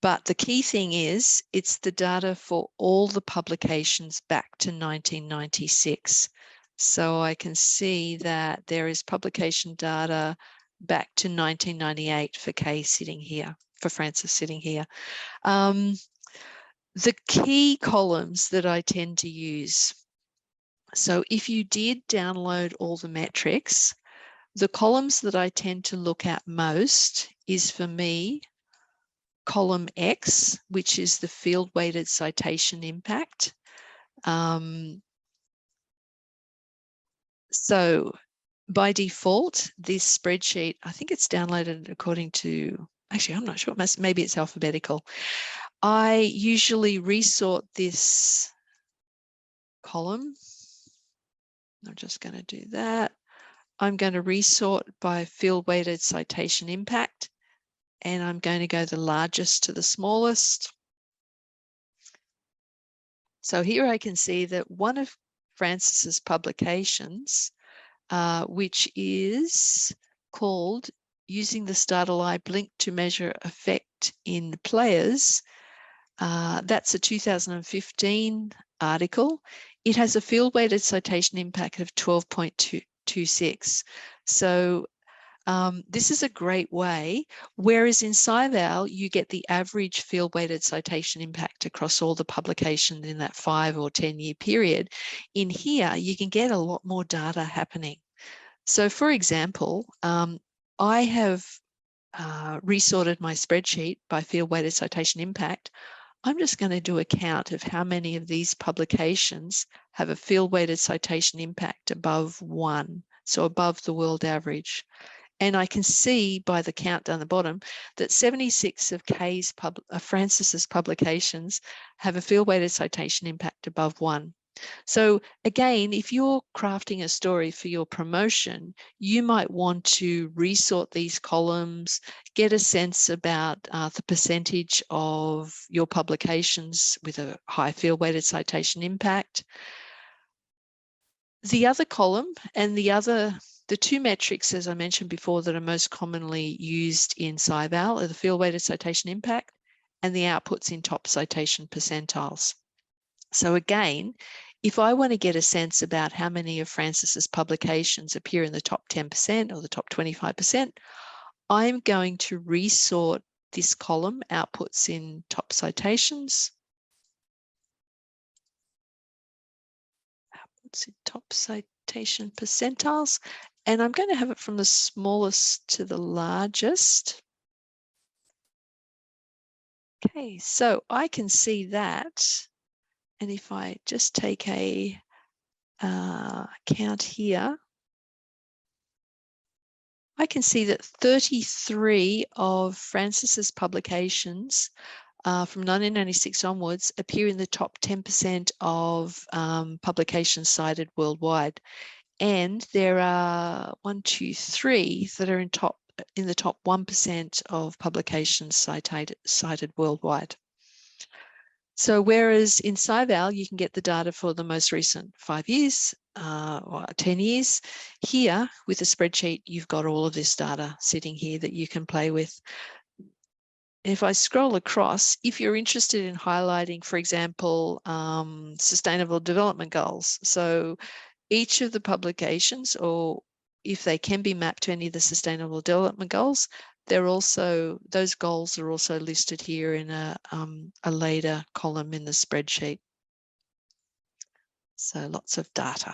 But the key thing is it's the data for all the publications back to 1996. So I can see that there is publication data back to 1998 for Kay sitting here, for Francis sitting here. The key columns that I tend to use. So if you did download all the metrics, the columns that I tend to look at most is, for me, column X, which is the field-weighted citation impact. So by default, this spreadsheet, I think it's downloaded according to, actually, I'm not sure, maybe it's alphabetical. I usually resort this column. I'm just going to do that. I'm going to resort by field-weighted citation impact, and I'm going to go the largest to the smallest. So here I can see that one of Francis's publications, which is called Using the Startle Blink to Measure Effect in Players, that's a 2015 article. It has a field-weighted citation impact of 12.26. So this is a great way, whereas in SciVal, you get the average field-weighted citation impact across all the publications in that 5 or 10-year period. In here, you can get a lot more data happening. So for example, I have resorted my spreadsheet by field-weighted citation impact. I'm just going to do a count of how many of these publications have a field-weighted citation impact above 1, so above the world average. And I can see by the count down the bottom that 76 of Francis's publications have a field-weighted citation impact above 1. So again, if you're crafting a story for your promotion, you might want to resort these columns, get a sense about the percentage of your publications with a high field-weighted citation impact. The other column and the other The two metrics, as I mentioned before, that are most commonly used in SciVal are the field-weighted citation impact and the outputs in top citation percentiles. So again, if I want to get a sense about how many of Francis's publications appear in the top 10% or the top 25%, I'm going to resort this column, outputs in top citations. Outputs in top citation percentiles. And I'm going to have it from the smallest to the largest. Okay, so I can see that. And if I just take a count here, I can see that 33 of Francis's publications from 1996 onwards appear in the top 10% of publications cited worldwide. And there are 1, 2, 3 that are in the top 1% of publications cited worldwide. So whereas in SciVal, you can get the data for the most recent 5 years or 10 years, here with a spreadsheet, you've got all of this data sitting here that you can play with. If I scroll across, if you're interested in highlighting, for example, sustainable development goals, so each of the publications, or if they can be mapped to any of the sustainable development goals, those goals are also listed here in a later column in the spreadsheet. So lots of data.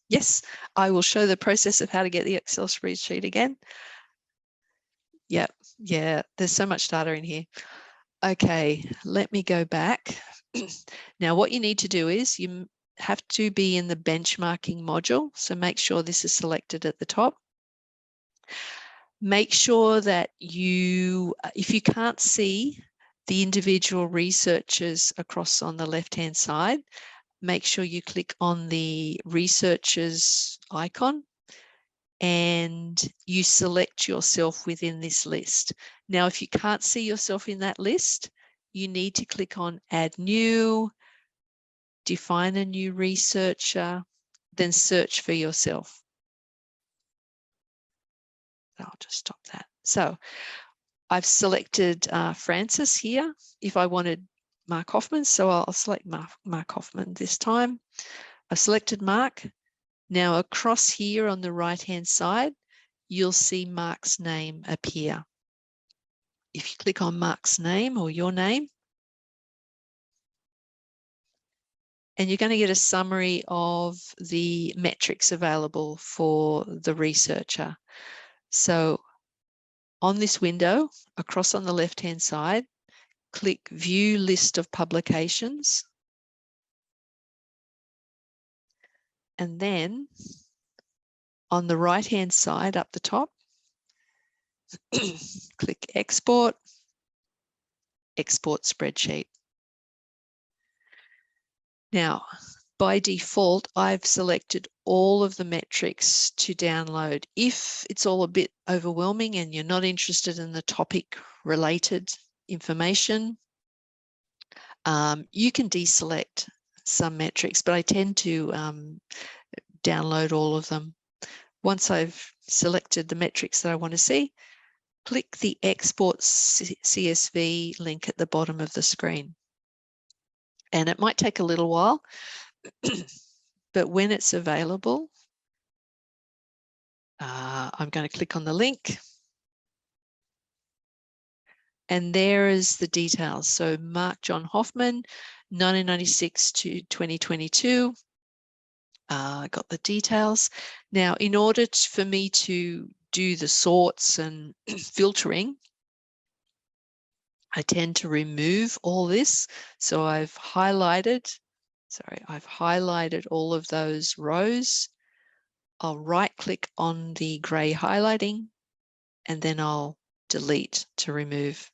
Yes, I will show the process of how to get the Excel spreadsheet again. Yeah, there's so much data in here. Okay, let me go back. Now, what you need to do is you have to be in the benchmarking module. So make sure this is selected at the top. Make sure that if you can't see the individual researchers across on the left-hand side, make sure you click on the researchers icon and you select yourself within this list. Now, if you can't see yourself in that list, you need to click on Add New, define a new researcher, then search for yourself. I'll just stop that. So I've selected Francis here if I wanted Mark Hoffman. So I'll select Mark Hoffman this time. I've selected Mark. Now across here on the right-hand side, you'll see Mark's name appear. If you click on Mark's name or your name, and you're going to get a summary of the metrics available for the researcher. So on this window, across on the left-hand side, click View List of Publications. And then on the right-hand side up the top, click Export, Export Spreadsheet. Now, by default, I've selected all of the metrics to download. If it's all a bit overwhelming and you're not interested in the topic-related information, you can deselect some metrics, but I tend to download all of them. Once I've selected the metrics that I want to see, click the Export CSV link at the bottom of the screen. And it might take a little while, but when it's available, I'm going to click on the link. And there is the details. So Mark John Hoffman, 1996 to 2022. I got the details. Now, in order for me to do the sorts and filtering, I tend to remove all this. So I've highlighted all of those rows. I'll right click on the gray highlighting and then I'll delete to remove.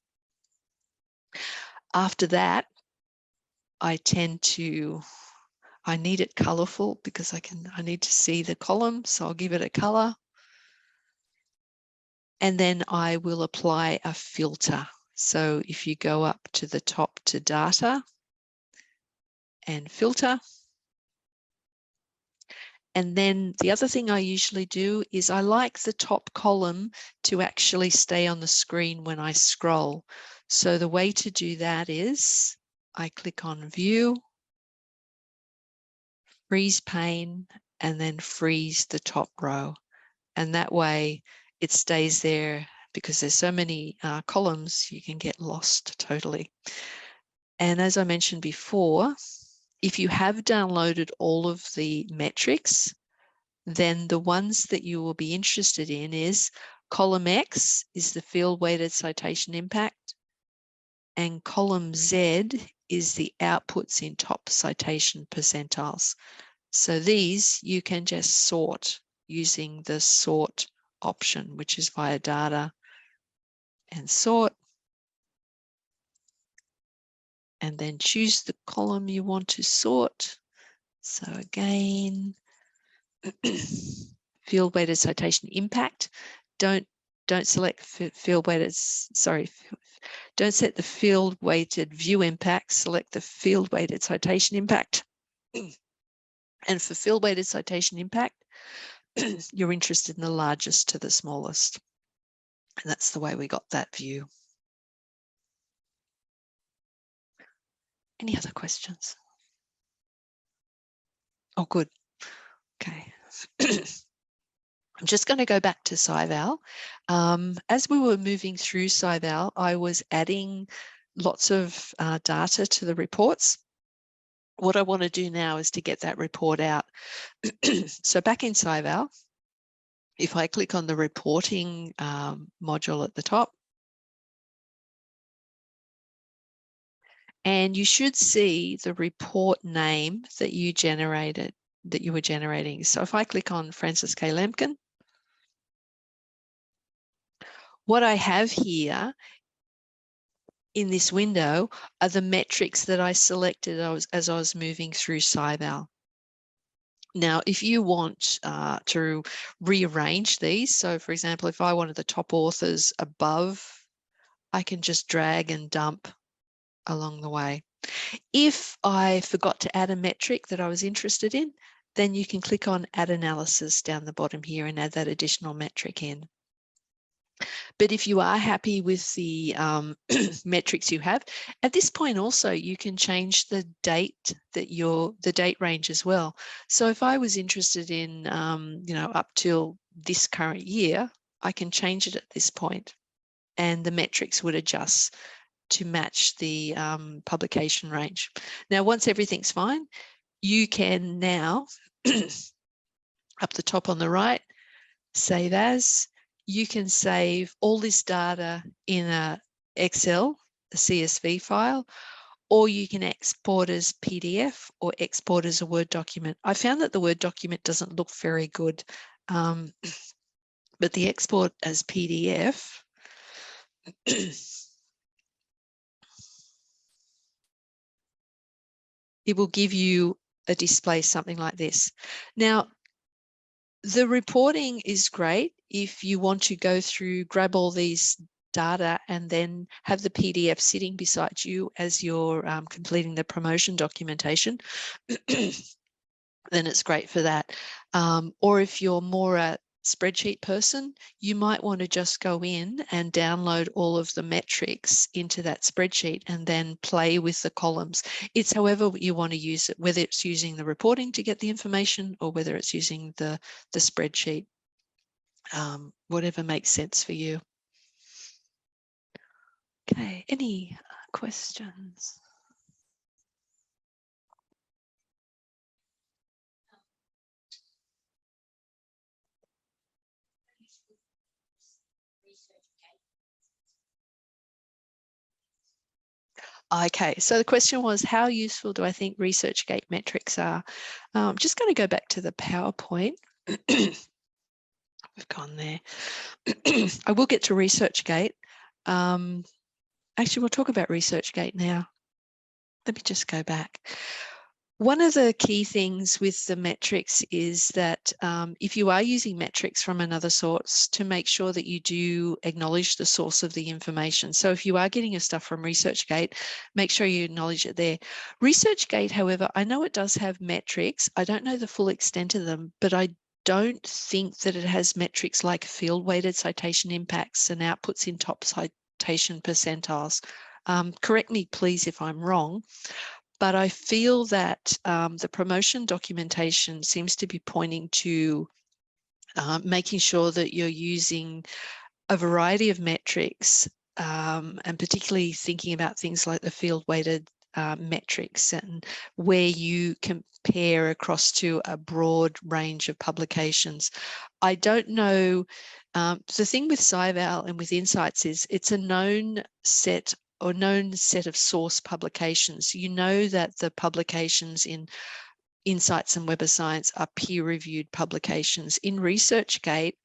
After that, I need it colorful because I need to see the column. So I'll give it a color. And then I will apply a filter. So if you go up to the top to data and filter. And then the other thing I usually do is I like the top column to actually stay on the screen when I scroll. So the way to do that is I click on View, Freeze Pane, and then freeze the top row. And that way it stays there, because there's so many columns, you can get lost totally. And as I mentioned before, if you have downloaded all of the metrics, then the ones that you will be interested in is column X is the field weighted citation impact, and column Z is the outputs in top citation percentiles. So these you can just sort using the sort option, which is via data and sort, and then choose the column you want to sort. So again, field weighted citation impact. Don't select field weighted, don't set the field weighted view impact, select the field weighted citation impact. And for field weighted citation impact, you're interested in the largest to the smallest. And that's the way we got that view. Any other questions? Oh, good. Okay. I'm just going to go back to SciVal. As we were moving through SciVal, I was adding lots of data to the reports. What I want to do now is to get that report out. So back in SciVal, if I click on the reporting module at the top, and you should see the report name that you generated, that you were generating. So if I click on Francis K. Lemkin, what I have here in this window are the metrics that I selected as I was moving through SciVal. Now, if you want to rearrange these, so for example, if I wanted the top authors above, I can just drag and dump along the way. If I forgot to add a metric that I was interested in, then you can click on Add Analysis down the bottom here and add that additional metric in. But if you are happy with the metrics you have, at this point also you can change the date that the date range as well. So if I was interested in up till this current year, I can change it at this point, and the metrics would adjust to match the publication range. Now, once everything's fine, you can now up the top on the right, save as. You can save all this data in a Excel, a CSV file, or you can export as PDF or export as a Word document. I found that the Word document doesn't look very good, but the export as PDF it will give you a display something like this. Now, the reporting is great if you want to go through, grab all these data and then have the PDF sitting beside you as you're completing the promotion documentation. Then it's great for that. Or if you're more a spreadsheet person, you might want to just go in and download all of the metrics into that spreadsheet and then play with the columns. It's however you want to use it, whether it's using the reporting to get the information or whether it's using the spreadsheet, whatever makes sense for you. Okay, any questions? Okay, so the question was, how useful do I think ResearchGate metrics are? I'm just going to go back to the PowerPoint. We've gone there. I will get to ResearchGate. Actually, we'll talk about ResearchGate now. Let me just go back. One of the key things with the metrics is that if you are using metrics from another source, to make sure that you do acknowledge the source of the information. So if you are getting your stuff from ResearchGate, make sure you acknowledge it there. ResearchGate, however, I know it does have metrics. I don't know the full extent of them, but I don't think that it has metrics like field-weighted citation impacts and outputs in top citation percentiles. Correct me, please, if I'm wrong. But I feel that the promotion documentation seems to be pointing to making sure that you're using a variety of metrics, and particularly thinking about things like the field-weighted metrics and where you compare across to a broad range of publications. I don't know. The thing with SciVal and with Insights is it's a known set of source publications. You know that the publications in Insights and Web of Science are peer-reviewed publications. In ResearchGate,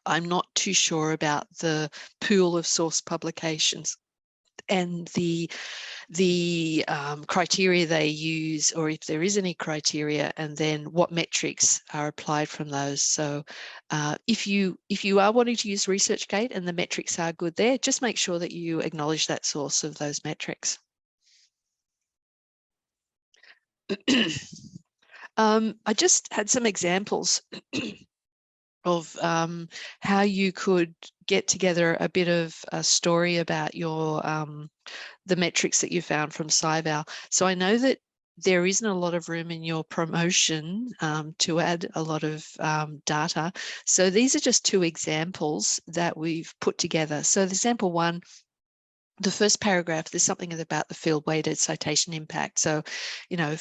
I'm not too sure about the pool of source publications and the criteria they use, or if there is any criteria, and then what metrics are applied from those. So if you are wanting to use ResearchGate and the metrics are good there, just make sure that you acknowledge that source of those metrics. I just had some examples of how you could get together a bit of a story about your the metrics that you found from SciVal. So I know that there isn't a lot of room in your promotion to add a lot of data. So these are just two examples that we've put together. So the example one, the first paragraph, there's something about the field-weighted citation impact. So, you know,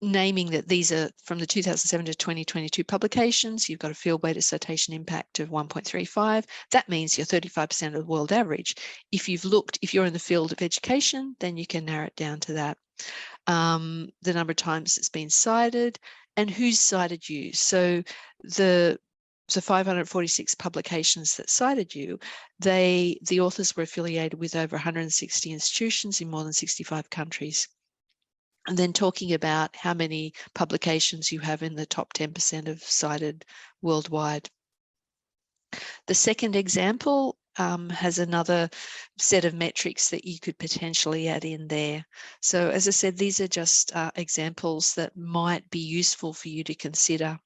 naming that these are from the 2007 to 2022 publications, you've got a field-weighted citation impact of 1.35. That means you're 35% of the world average. If you're in the field of education, then you can narrow it down to that. The number of times it's been cited and who's cited you. So the 546 publications that cited you, the authors were affiliated with over 160 institutions in more than 65 countries. And then talking about how many publications you have in the top 10% of cited worldwide. The second example has another set of metrics that you could potentially add in there. So as I said, these are just examples that might be useful for you to consider.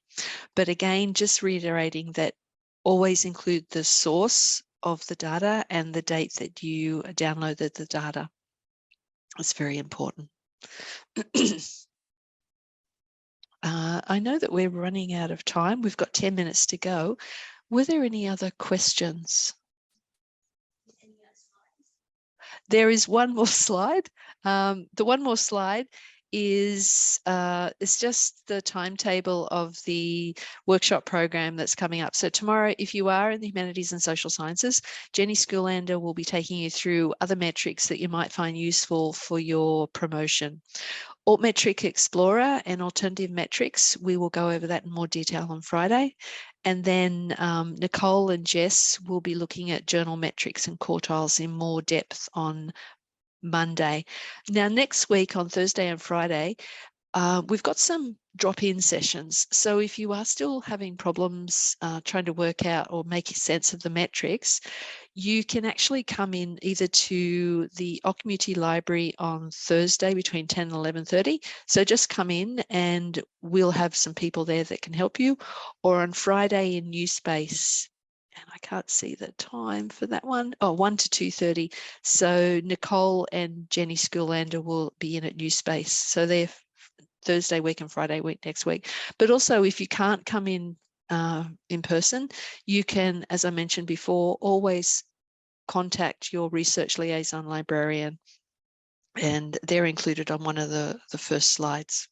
But again, just reiterating that always include the source of the data and the date that you downloaded the data. It's very important. I know that we're running out of time. We've got 10 minutes to go. Were there any other questions? There is one more slide. The one more slide is it's just the timetable of the workshop program that's coming up. So tomorrow, if you are in the humanities and social sciences, Jenny Schoolander will be taking you through other metrics that you might find useful for your promotion. Altmetric Explorer and alternative metrics, we will go over that in more detail on Friday. And then Nicole and Jess will be looking at journal metrics and quartiles in more depth on Monday. Now, next week on Thursday and Friday, we've got some drop-in sessions. So if you are still having problems trying to work out or make sense of the metrics, you can actually come in either to the Community Library on Thursday between 10 and 11:30. So just come in and we'll have some people there that can help you, or on Friday in New Space. And I can't see the time for that one. 1 to 2:30. So Nicole and Jenny Schoolander will be in at New Space. So they're Thursday week and Friday week next week. But also if you can't come in person, you can, as I mentioned before, always contact your research liaison librarian, and they're included on one of the first slides.